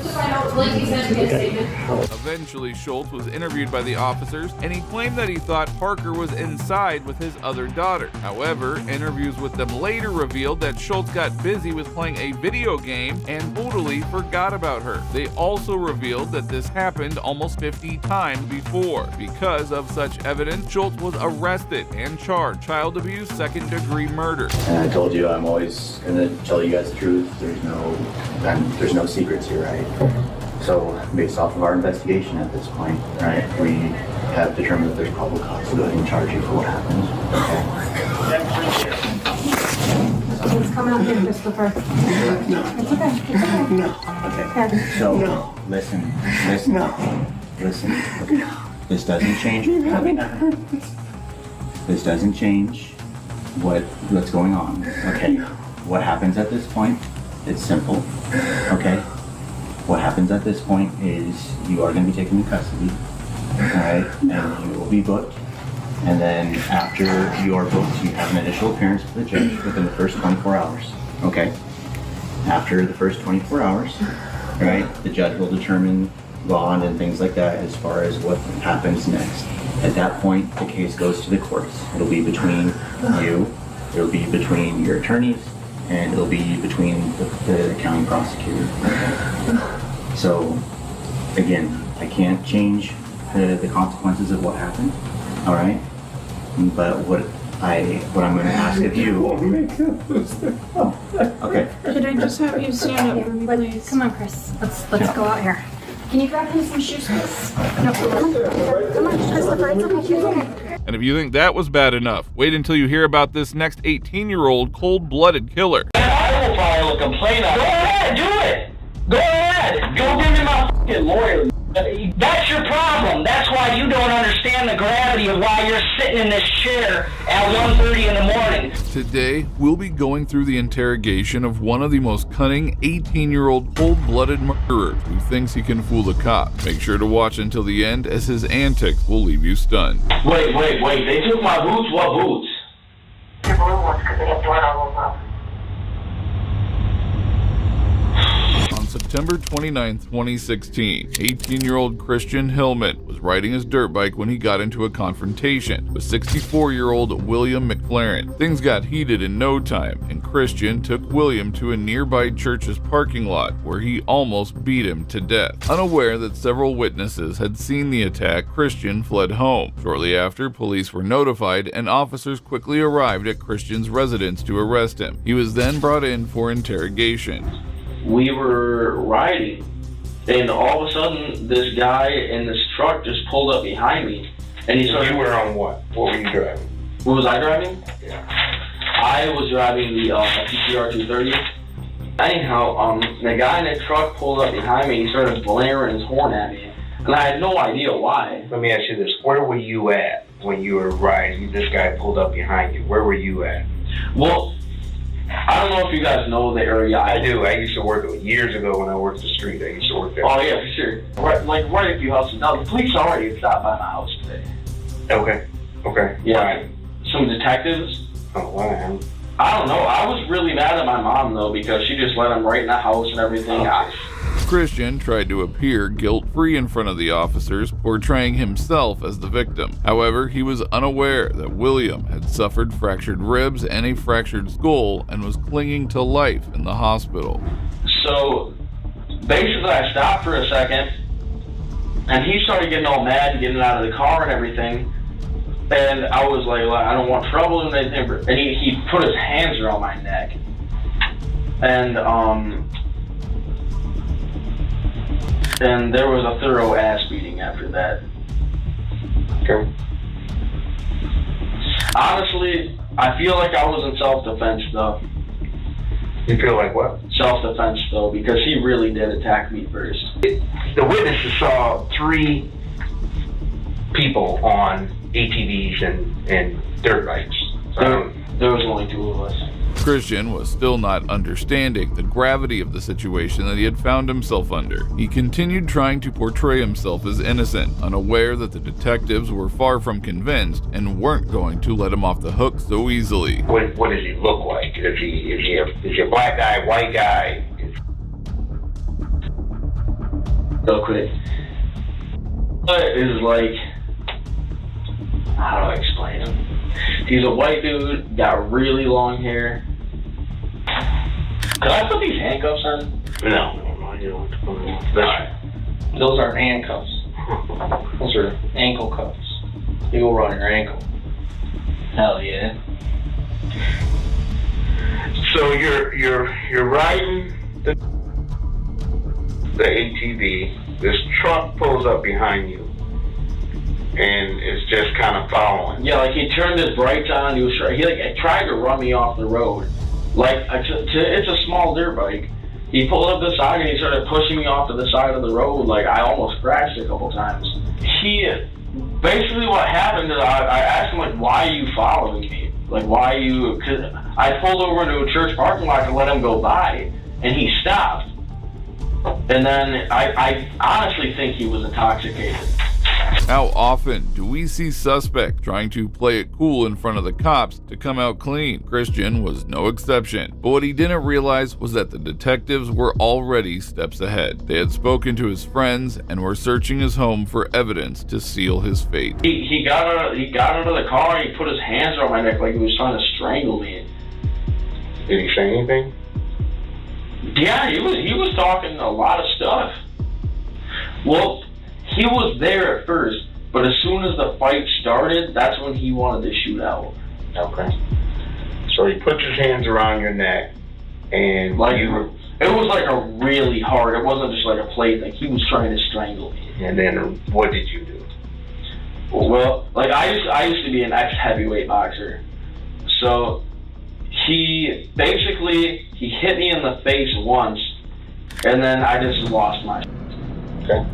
Eventually, Schultz was interviewed by the officers, and he claimed that he thought Parker was inside with his other daughter. However, interviews with them later revealed that Schultz got busy with playing a video game and totally forgot about her. They also revealed that this happened almost 50 times before. Because of such evidence, Schultz was arrested and charged child abuse, second-degree murder. And I told you I'm always going to tell you guys the truth. There's no secrets here, right? So, based off of our investigation at this point, right, we have determined that there's probable cause to go ahead and charge you for what happened. Okay. Let's come out here, Christopher. No. It's okay. It's okay. No. Okay. So, listen. No. Listen. No. This doesn't change. This doesn't change what's going on. Okay. What happens at this point? It's simple, okay? What happens at this point is you are going to be taken into custody, all right? And you will be booked. And then after you are booked, you have an initial appearance with the judge within the first 24 hours, okay? After the first 24 hours, right, the judge will determine bond and things like that as far as what happens next. At that point, the case goes to the courts. It'll be between you, it'll be between your attorneys, and it'll be between the county prosecutor. So, again, I can't change the consequences of what happened, all right? But what What I'm going to ask of you. Okay. Could I just have you stand up for me, please? Come on, Chris. Let's go out here. Can you grab him some shoes, please? No, come on, Christopher. It's okay. It's okay. And if you think that was bad enough, wait until you hear about this next 18-year-old cold-blooded killer. I will file a complaint on it. Go ahead, do it. Go ahead. Go give me my fucking lawyer. That's your problem. That's why you don't understand the gravity of why you're sitting in this chair at 1:30 in the morning. Today, we'll be going through the interrogation of one of the most cunning 18-year-old cold-blooded murderers who thinks he can fool the cops. Make sure to watch until the end, as his antics will leave you stunned. Wait. They took my boots? What boots? The blue ones, because they have blood all over them. On September 29, 2016, 18-year-old Christian Hillman was riding his dirt bike when he got into a confrontation with 64-year-old William McLaren. Things got heated in no time, and Christian took William to a nearby church's parking lot where he almost beat him to death. Unaware that several witnesses had seen the attack, Christian fled home. Shortly after, police were notified and officers quickly arrived at Christian's residence to arrest him. He was then brought in for interrogation. We were riding, and all of a sudden, this guy in this truck just pulled up behind me, and he started... You were on what? What were you driving? What was I driving? Yeah. I was driving the PCR 230. Anyhow, the guy in the truck pulled up behind me, and he started blaring his horn at me, and I had no idea why. Let me ask you this. Where were you at when you were riding? This guy pulled up behind you. Where were you at? Well, I don't know if you guys know the area. I do. I used to work years ago when I worked the street. I used to work there. Oh, yeah, for sure. Right a few houses. Now, the police already stopped by my house today. Okay. Yeah. Why? Some detectives. Oh, why? I don't know. I was really mad at my mom, though, because she just let them right in the house and everything. Christian tried to appear guilt-free in front of the officers, portraying himself as the victim. However, he was unaware that William had suffered fractured ribs and a fractured skull and was clinging to life in the hospital. So, basically, I stopped for a second, and he started getting all mad and getting out of the car and everything. And I was like, I don't want trouble and anything. And he put his hands around my neck. And there was a thorough ass beating after that. Okay. Honestly, I feel like I was in self-defense, though. You feel like what? Self-defense, though, because he really did attack me first. The witnesses saw 3 people on ATVs and dirt bikes. There was only 2 of us. Christian was still not understanding the gravity of the situation that he had found himself under. He continued trying to portray himself as innocent, unaware that the detectives were far from convinced and weren't going to let him off the hook so easily. What does he look like? Is he a black guy, white guy? Real quick. It is like, how do I explain him? He's a white dude, got really long hair. Could I put these handcuffs on? No, you don't have to put them on. Alright. Those aren't handcuffs. Those are ankle cuffs. You go around your ankle. Hell yeah. So you're riding the ATV. This truck pulls up behind you, and it's just kind of following. Yeah, like he turned his brights on. He tried to run me off the road. Like it's a small dirt bike. He pulled up the side and he started pushing me off to the side of the road. Like I almost crashed a couple times. Basically what happened is I asked him, like, why are you following me? Like, why are you? Cause I pulled over into a church parking lot to let him go by, and he stopped. And then I honestly think he was intoxicated. How often do we see suspects trying to play it cool in front of the cops to come out clean? Christian was no exception. But what he didn't realize was that the detectives were already steps ahead. They had spoken to his friends and were searching his home for evidence to seal his fate. He got out of the car, he put his hands around my neck like he was trying to strangle me. Did he say anything? Yeah, he was talking a lot of stuff. Well, he was there at first, but as soon as the fight started, that's when he wanted to shoot out. Okay. So he puts his hands around your neck, and Like, you. it was like a really hard, it wasn't just like a play thing. He was trying to strangle me. And then what did you do? Well, like I used to be an ex-heavyweight boxer. So he hit me in the face once, and then I just lost my. Okay.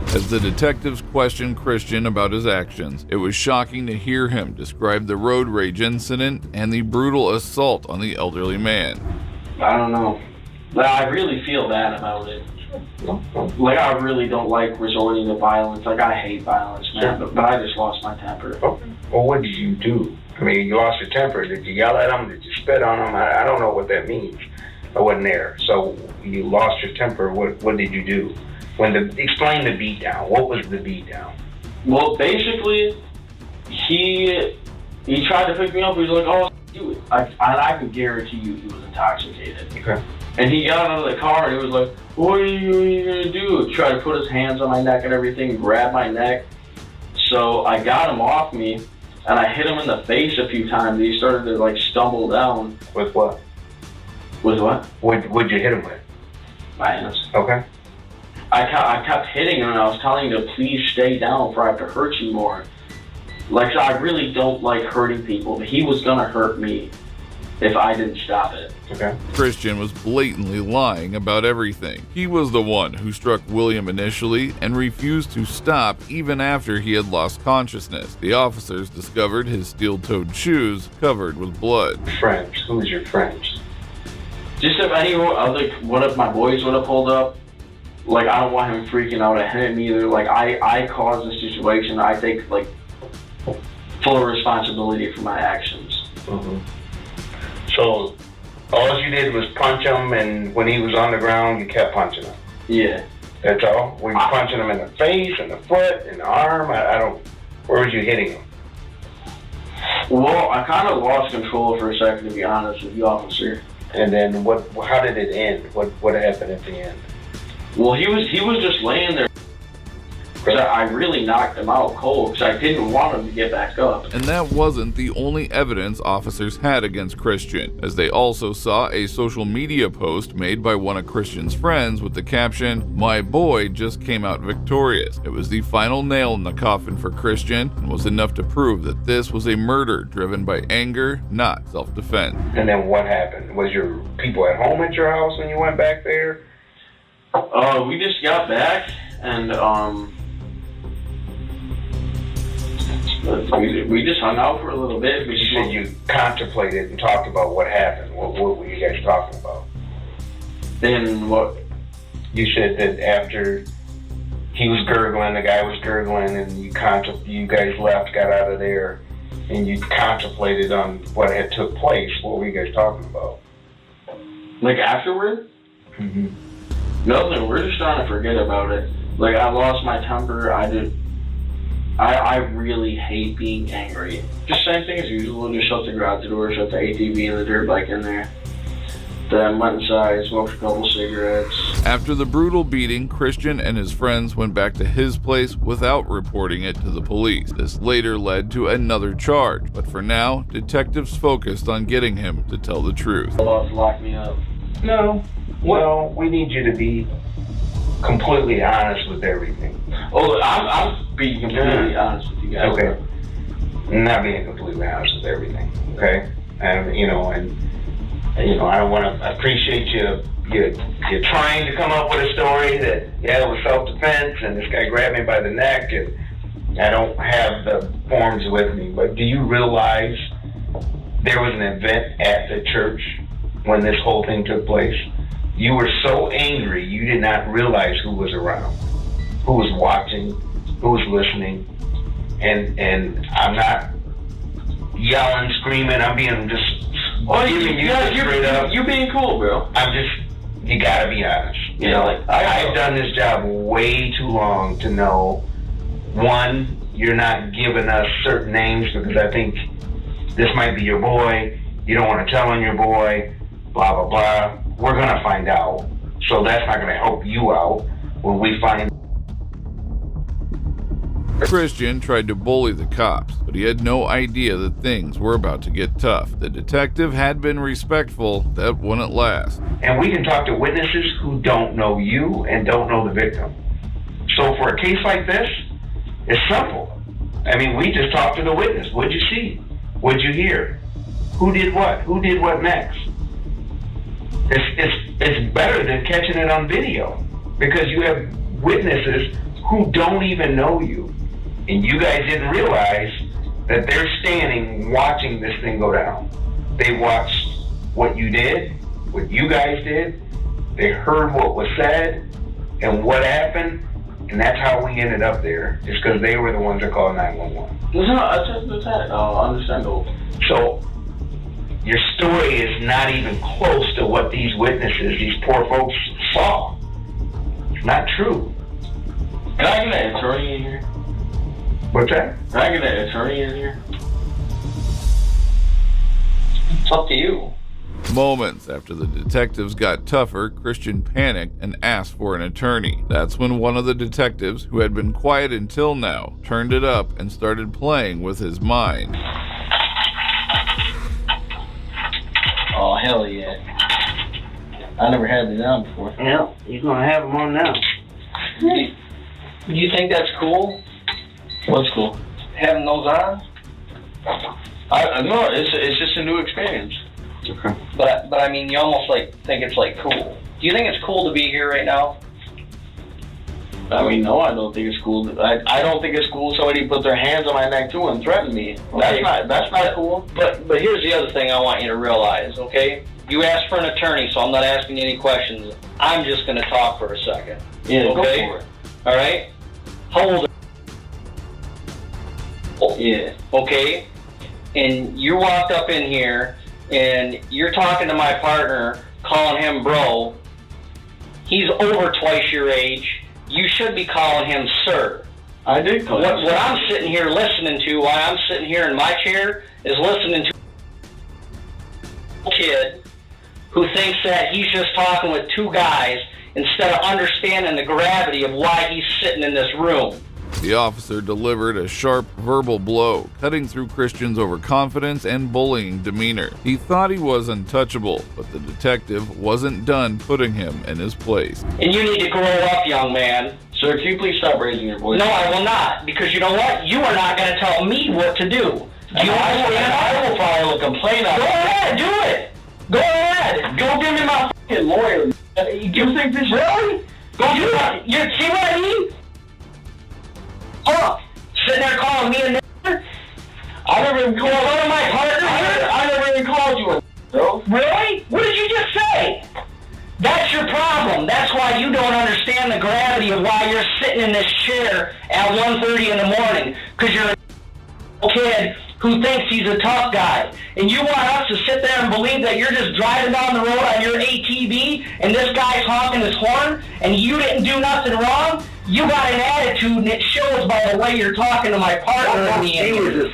As the detectives questioned Christian about his actions, it was shocking to hear him describe the road rage incident and the brutal assault on the elderly man. I don't know. Like, I really feel bad about it. Like, I really don't like resorting to violence. Like, I hate violence, man. But I just lost my temper. Okay. Well, what did you do? I mean, you lost your temper. Did you yell at him? Did you spit on him? I don't know what that means. I wasn't there. So you lost your temper. What did you do? Explain the beatdown. What was the beatdown? Well, basically, he tried to pick me up. He was like, "Oh, you," I could guarantee you he was intoxicated. Okay. And he got out of the car and he was like, what are you gonna do? Try to put his hands on my neck and everything, grab my neck. So I got him off me and I hit him in the face a few times. He started to like stumble down. With what? With what? What'd you hit him with? My hands. Okay. I kept hitting him and I was telling him to please stay down before I have to hurt you more. Like, so I really don't like hurting people, but he was gonna hurt me if I didn't stop it. Okay. Christian was blatantly lying about everything. He was the one who struck William initially and refused to stop even after he had lost consciousness. The officers discovered his steel-toed shoes covered with blood. Friends. Who's your friends? Just if one of my boys would have pulled up, like, I don't want him freaking out at him either. Like, I caused the situation. I take, like, full responsibility for my actions. Mm-hmm. So all you did was punch him, and when he was on the ground, you kept punching him? Yeah. That's all? Were you punching him in the face, in the foot, in the arm? Where was you hitting him? Well, I kind of lost control for a second, to be honest with you, officer. And then how did it end? What happened at the end? Well, he was just laying there. Because I really knocked him out cold because I didn't want him to get back up. And that wasn't the only evidence officers had against Christian, as they also saw a social media post made by one of Christian's friends with the caption, "My boy just came out victorious." It was the final nail in the coffin for Christian and was enough to prove that this was a murder driven by anger, not self-defense. And then what happened? Was your people at home at your house when you went back there? We just got back and we just hung out for a little bit. You said you contemplated and talked about what happened. What were you guys talking about? Then what? You said that after he was gurgling, the guy was gurgling, and you guys left, got out of there, and you contemplated on what had took place. What were you guys talking about? Like afterward? Mm-hmm. Nothing. We're just trying to forget about it. Like, I lost my temper. I really hate being angry. Just same thing as usual. Just shut the garage door, shut the ATV and the dirt bike in there. Then went inside, smoked a couple cigarettes. After the brutal beating, Christian and his friends went back to his place without reporting it to the police. This later led to another charge, but for now, detectives focused on getting him to tell the truth. They'll have to lock me up. No. Well, we need you to be completely honest with everything. Oh, I'm being completely honest with you guys. Okay. Not being completely honest with everything. Okay. And I don't want to appreciate you're trying to come up with a story that it was self-defense and this guy grabbed me by the neck, and I don't have the forms with me. But do you realize there was an event at the church when this whole thing took place? You were so angry, you did not realize who was around, who was watching, who was listening. And I'm not yelling, screaming, I'm being just giving you straight up. You're being cool, bro. You gotta be honest. You know, I've done this job way too long to know, one, you're not giving us certain names because I think this might be your boy, you don't want to tell on your boy, blah, blah, blah. We're going to find out. So that's not going to help you out when we find Christian tried to bully the cops, but he had no idea that things were about to get tough. The detective had been respectful. That wouldn't last. And we can talk to witnesses who don't know you and don't know the victim. So for a case like this, it's simple. I mean, we just talk to the witness. What'd you see? What'd you hear? Who did what? Who did what next? It's better than catching it on video, because you have witnesses who don't even know you. And you guys didn't realize that they're standing watching this thing go down. They watched what you did, what you guys did. They heard what was said and what happened. And that's how we ended up there, is because they were the ones that called 911. No, understandable. So your story is not even close to what these witnesses, these poor folks, saw. It's not true. Can I get an attorney in here? What's that? Can I get an attorney in here? It's up to you. Moments after the detectives got tougher, Christian panicked and asked for an attorney. That's when one of the detectives, who had been quiet until now, turned it up and started playing with his mind. Oh, hell yeah. I never had it on before. Yeah, you're gonna have them on now. Do you think that's cool? What's cool? Having those on? No, it's just a new experience. Okay. But I mean, you almost like think it's like cool. Do you think it's cool to be here right now? I mean, no, I don't think it's cool. I don't think it's cool somebody put their hands on my neck too and threaten me. Okay. That's not cool. But here's the other thing I want you to realize, okay? You asked for an attorney, so I'm not asking you any questions. I'm just going to talk for a second. Yeah, okay? Go for it. All right? How old are you? Yeah. Okay? And you walked up in here and you're talking to my partner, calling him bro. He's over twice your age. You should be calling him sir. I did call him. What I'm sitting here listening to, while I'm sitting here in my chair, is listening to a kid who thinks that he's just talking with two guys instead of understanding the gravity of why he's sitting in this room. The officer delivered a sharp verbal blow, cutting through Christian's overconfidence and bullying demeanor. He thought he was untouchable, but the detective wasn't done putting him in his place. And you need to grow up, young man. Sir, can you please stop raising your voice? No, I will not, because you know what? You are not going to tell me what to do. Do you understand? I will file a complaint on Go ahead, do it. Go ahead. Go give me my fucking lawyer. You think this really? Go do it. You see what I mean? Huh? Sitting there calling me a nigger? I never even called one of my partners. I never even called you a bro. Really? What did you just say? That's your problem. That's why you don't understand the gravity of why you're sitting in this chair at 1:30 in the morning. Because you're a kid who thinks he's a tough guy. And you want us to sit there and believe that you're just driving down the road on your ATV and this guy's honking his horn and you didn't do nothing wrong? You got an attitude, and it shows by the way you're talking to my partner in the He was a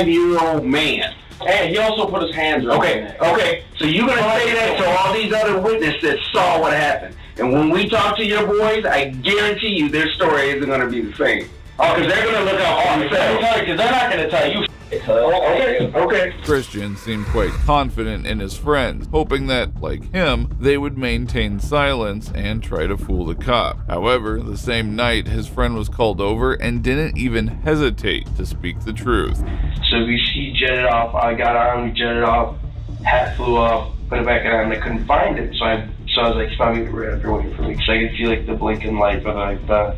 7-year-old man. And he also put his hands around Okay, so you're going to say that to all these other witnesses saw what happened. And when we talk to your boys, I guarantee you their story isn't going to be the same. Oh, because they're going to look out for themselves. Because they're not going to tell you. Okay. Christian seemed quite confident in his friends, hoping that, like him, they would maintain silence and try to fool the cop. However, the same night, his friend was called over and didn't even hesitate to speak the truth. So she jetted off, I got on, we jetted off, hat flew off, put it back on, and I couldn't find it. So I was like, stop me right after waiting for me, because I could see like the blinking light, but like the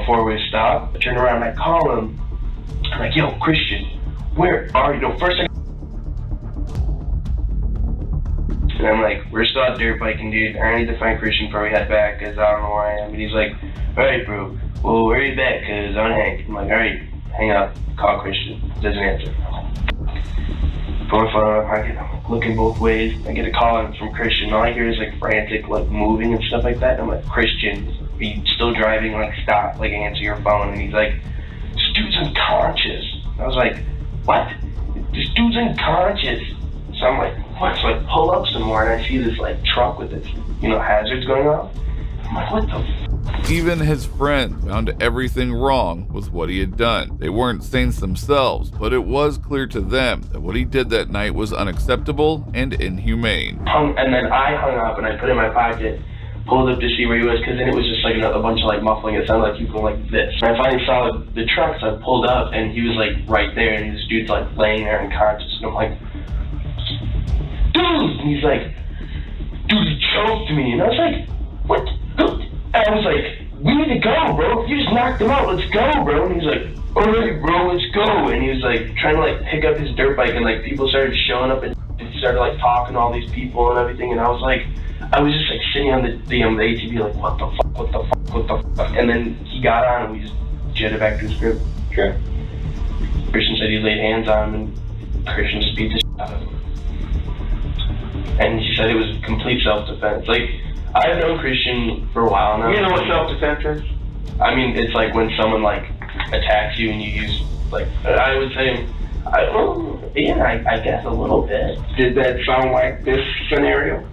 four-way stop. I turned around and I called him. I'm like, yo, Christian, where are you? No, first I... And I'm like, we're still out dirt biking, dude. I need to find Christian before we head back, because I don't know where I am. And he's like, alright, bro, well, where are you back? Because I'm Hank. I'm like, alright, hang up, call Christian. Doesn't answer. Going for I'm looking both ways. I get a call from Christian. All I hear is like frantic, like moving and stuff like that. And I'm like, Christian, are you still driving? Like, stop, like answer your phone. And he's like, this dude's unconscious. I was like, what? This dude's unconscious. So I'm like, what? So I pull up some more and I see this like truck with its, hazards going on. I'm like, what the Even his friends found everything wrong with what he had done. They weren't saints themselves, but it was clear to them that what he did that night was unacceptable and inhumane. And then I hung up and I put it in my pocket, pulled up to see where he was, because then it was just like a bunch of like muffling. It sounded like he was going like this. And I finally saw the truck, so I pulled up and he was like right there, and this dude's like laying there unconscious, and I'm like, dude! And he's like, dude, he choked me. And I was like, what? And I was like, we need to go, bro. You just knocked him out. Let's go, bro. And he's like, all right, bro, let's go. And he was like trying to like pick up his dirt bike, and like people started showing up, and he started like talking to all these people and everything. And I was just like sitting on the ATV like, what the fuck, what the fuck, what the fuck. And then he got on and we just jetted back to his crib. Okay. Christian said he laid hands on him, and Christian just beat the shit out of him. And he said it was complete self-defense. Like, I've known Christian for a while now. You know what self-defense is? I mean, it's like when someone like attacks you and you use like, I would say, I guess a little bit. Did that sound like this scenario?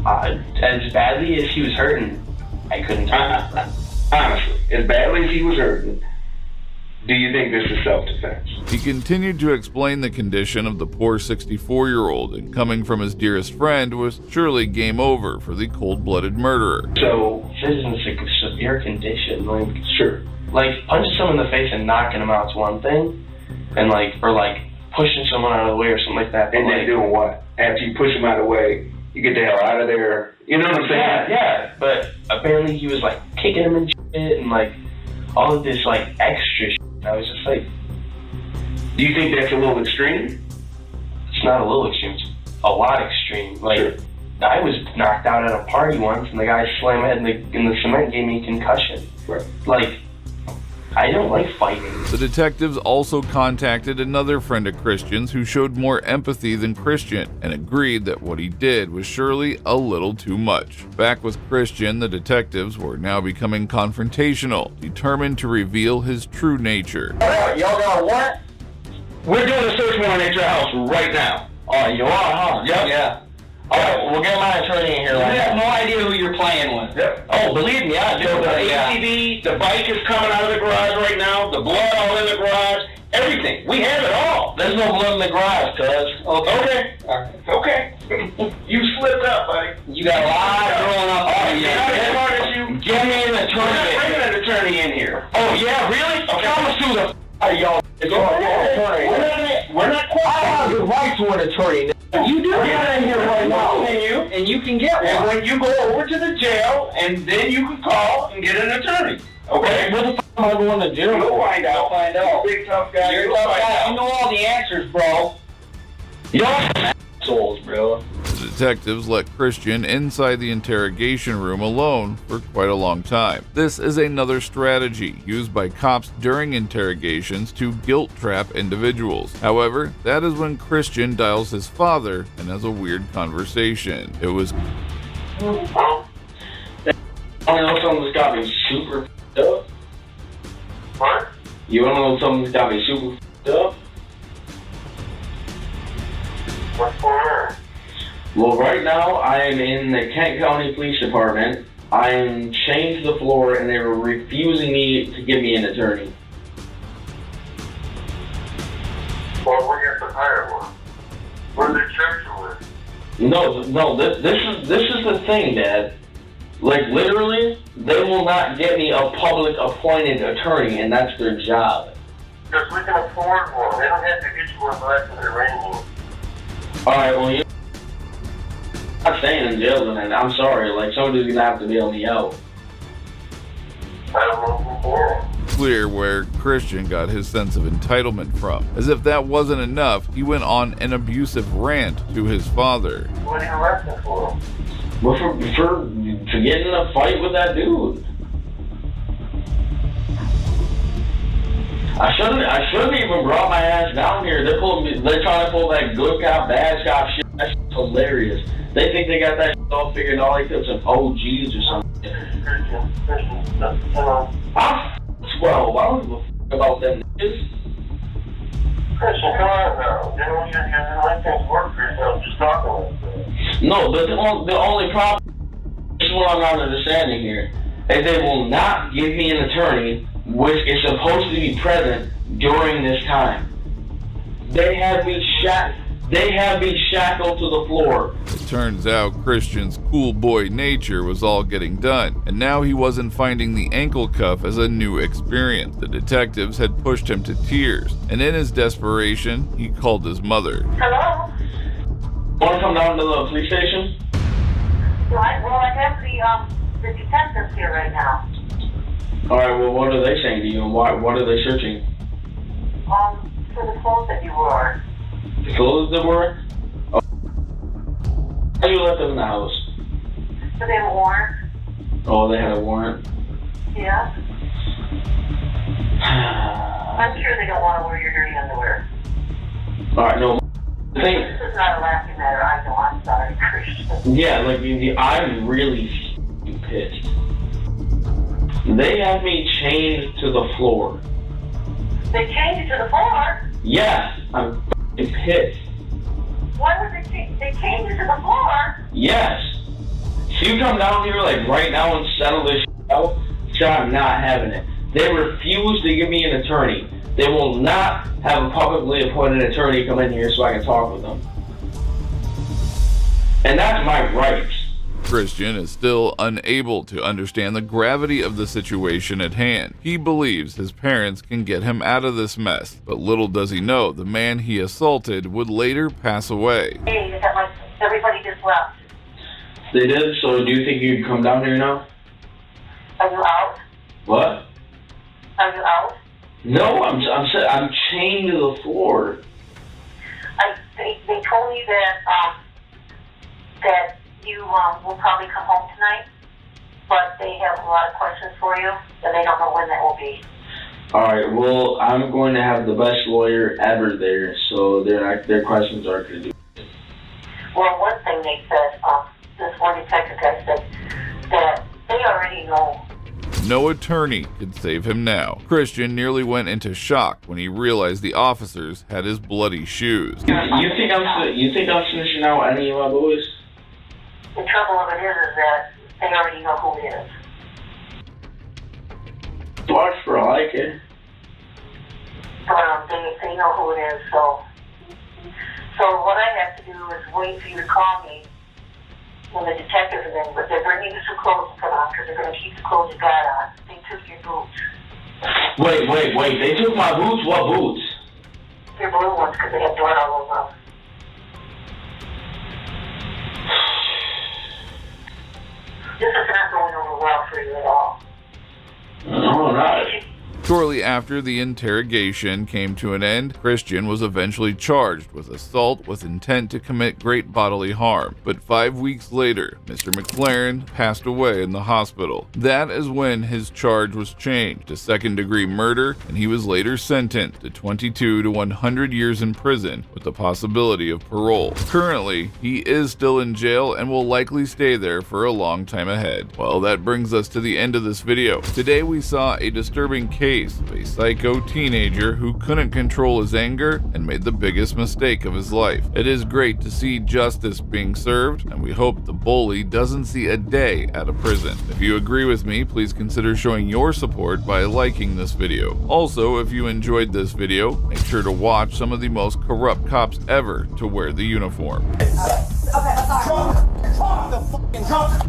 As badly as he was hurting, I couldn't tell. Honestly, as badly as he was hurting, do you think this is self-defense? He continued to explain the condition of the poor 64-year-old, and coming from his dearest friend was surely game over for the cold-blooded murderer. So, this is a severe condition, like, sure. Like, punching someone in the face and knocking them out is one thing, and like, or like, pushing someone out of the way or something like that. And then doing what? After you push them out of the way, you get the hell out of there. You know what I'm saying? Yeah, but apparently he was like kicking him and shit, and like all of this like extra shit. I was just like, do you think that's a little extreme? It's not a little extreme, it's a lot extreme. Like, sure. I was knocked out at a party once, and the guy slammed my head in the cement, gave me a concussion. Right. Like, I don't like fighting. The detectives also contacted another friend of Christian's who showed more empathy than Christian and agreed that what he did was surely a little too much. Back with Christian, the detectives were now becoming confrontational, determined to reveal his true nature. Y'all got a warrant? We're doing a search warrant at your house right now. Oh, you are, huh? Yep. Yeah. All right, we'll get my attorney in here right now. You have no idea who you're playing with. Yep. Oh, believe me, I do. So the ATV, the bike is coming out of the garage right now, the blood all in the garage, everything. We have it all. There's no blood in the garage, cuz. Okay. Okay. You slipped up, buddy. You got a lot growing up. Oh, yeah. Get me an attorney. We're not bringing an attorney in here. Oh, yeah, really? Okay. Tell us who the y'all. We're not qualified. I have the right to an attorney. You do get in here right now, and you can get one. And when you go over to the jail, and then you can call and get an attorney. Okay? What the fuck am I going to jail? You'll find out. You're a big tough guy. You're a tough guy. You know all the answers, bro. Y'all assholes, bro. The detectives let Christian inside the interrogation room alone for quite a long time. This is another strategy used by cops during interrogations to guilt trap individuals. However, that is when Christian dials his father and has a weird conversation. It was... I know something's got me super f***ed up. What? You wanna know something's got me super f***ed up? What's going on? Well, right now, I am in the Kent County Police Department. I am chained to the floor, and they were refusing me to give me an attorney. Well, we're here to hire one. What are they charging with? No, this is the thing, Dad. Like, literally, they will not get me a public appointed attorney, and that's their job. Because we can afford one. They don't have to get you one back to the arraignment. Alright, well, you're not staying in jail tonight. I'm sorry. Like, somebody's gonna have to bail me out. I don't know before. Clear where Christian got his sense of entitlement from. As if that wasn't enough, he went on an abusive rant to his father. What are you arresting for? Well, for getting in a fight with that dude. I shouldn't even brought my ass down here. They're trying to pull that good cop, bad cop shit. That's hilarious. They think they got that shit all figured out like they're some OGs or something. I'm 12. I don't give a f about them niggas. Christian, come on now. You know, you're letting things work for yourself. Just talking like that. No, but the only problem, this is what I'm not understanding here. and they will not give me an attorney, which is supposed to be present during this time. They have me shackled to the floor. It turns out Christian's cool boy nature was all getting done, and now he wasn't finding the ankle cuff as a new experience. The detectives had pushed him to tears, and in his desperation, he called his mother. Hello? Want to come down to the police station? Well, I have the detectives here right now. Alright, well, what are they saying to you, and what are they searching? For the clothes that you wore. The clothes that were? Oh. How you left them in the house? So they have a warrant? Oh, they had a warrant? Yeah. I'm sure they don't want to wear your dirty underwear. Alright, no. This is not a laughing matter. I know. I'm sorry, Christian. Yeah, like, I'm really pissed. They have me chained to the floor. They chained you to the floor? Yes, I'm pissed. Why would they chained you to the floor? Yes. So you come down here, like, right now and settle this out? So I'm not having it. They refuse to give me an attorney. They will not have a publicly appointed attorney come in here so I can talk with them. And that's my right. Christian is still unable to understand the gravity of the situation at hand. He believes his parents can get him out of this mess, but little does he know the man he assaulted would later pass away. Hey, is that like everybody just left? They did? So do you think you'd come down here now? Are you out? What? Are you out? No, I'm chained to the floor. They told me that you will probably come home tonight, but they have a lot of questions for you, and they don't know when that will be. Alright, well, I'm going to have the best lawyer ever there, so their questions aren't going to do. Well, one thing they said, this one detective guy said that they already know. No attorney could save him now. Christian nearly went into shock when he realized the officers had his bloody shoes. You think I'm snitching out any of my boys? The trouble of it is that they already know who it is. Watch for all I care. They know who it is, so what I have to do is wait for you to call me when the detectives are in, but they're bringing you some clothes to put on because they're going to keep the clothes you got on. They took your boots. Wait, they took my boots? What boots? Your blue ones because they have blood all over them. This is not going over well for you at all. No, not. Shortly after the interrogation came to an end, Christian was eventually charged with assault with intent to commit great bodily harm. But 5 weeks later, Mr. McLaren passed away in the hospital. That is when his charge was changed to second-degree murder, and he was later sentenced to 22 to 100 years in prison with the possibility of parole. Currently, he is still in jail and will likely stay there for a long time ahead. Well, that brings us to the end of this video. Today we saw a disturbing case of a psycho teenager who couldn't control his anger and made the biggest mistake of his life. It is great to see justice being served, and we hope the bully doesn't see a day out of prison. If you agree with me, please consider showing your support by liking this video. Also, if you enjoyed this video, make sure to watch some of the most corrupt cops ever to wear the uniform. Okay, I'm sorry. Drop the fucking pot.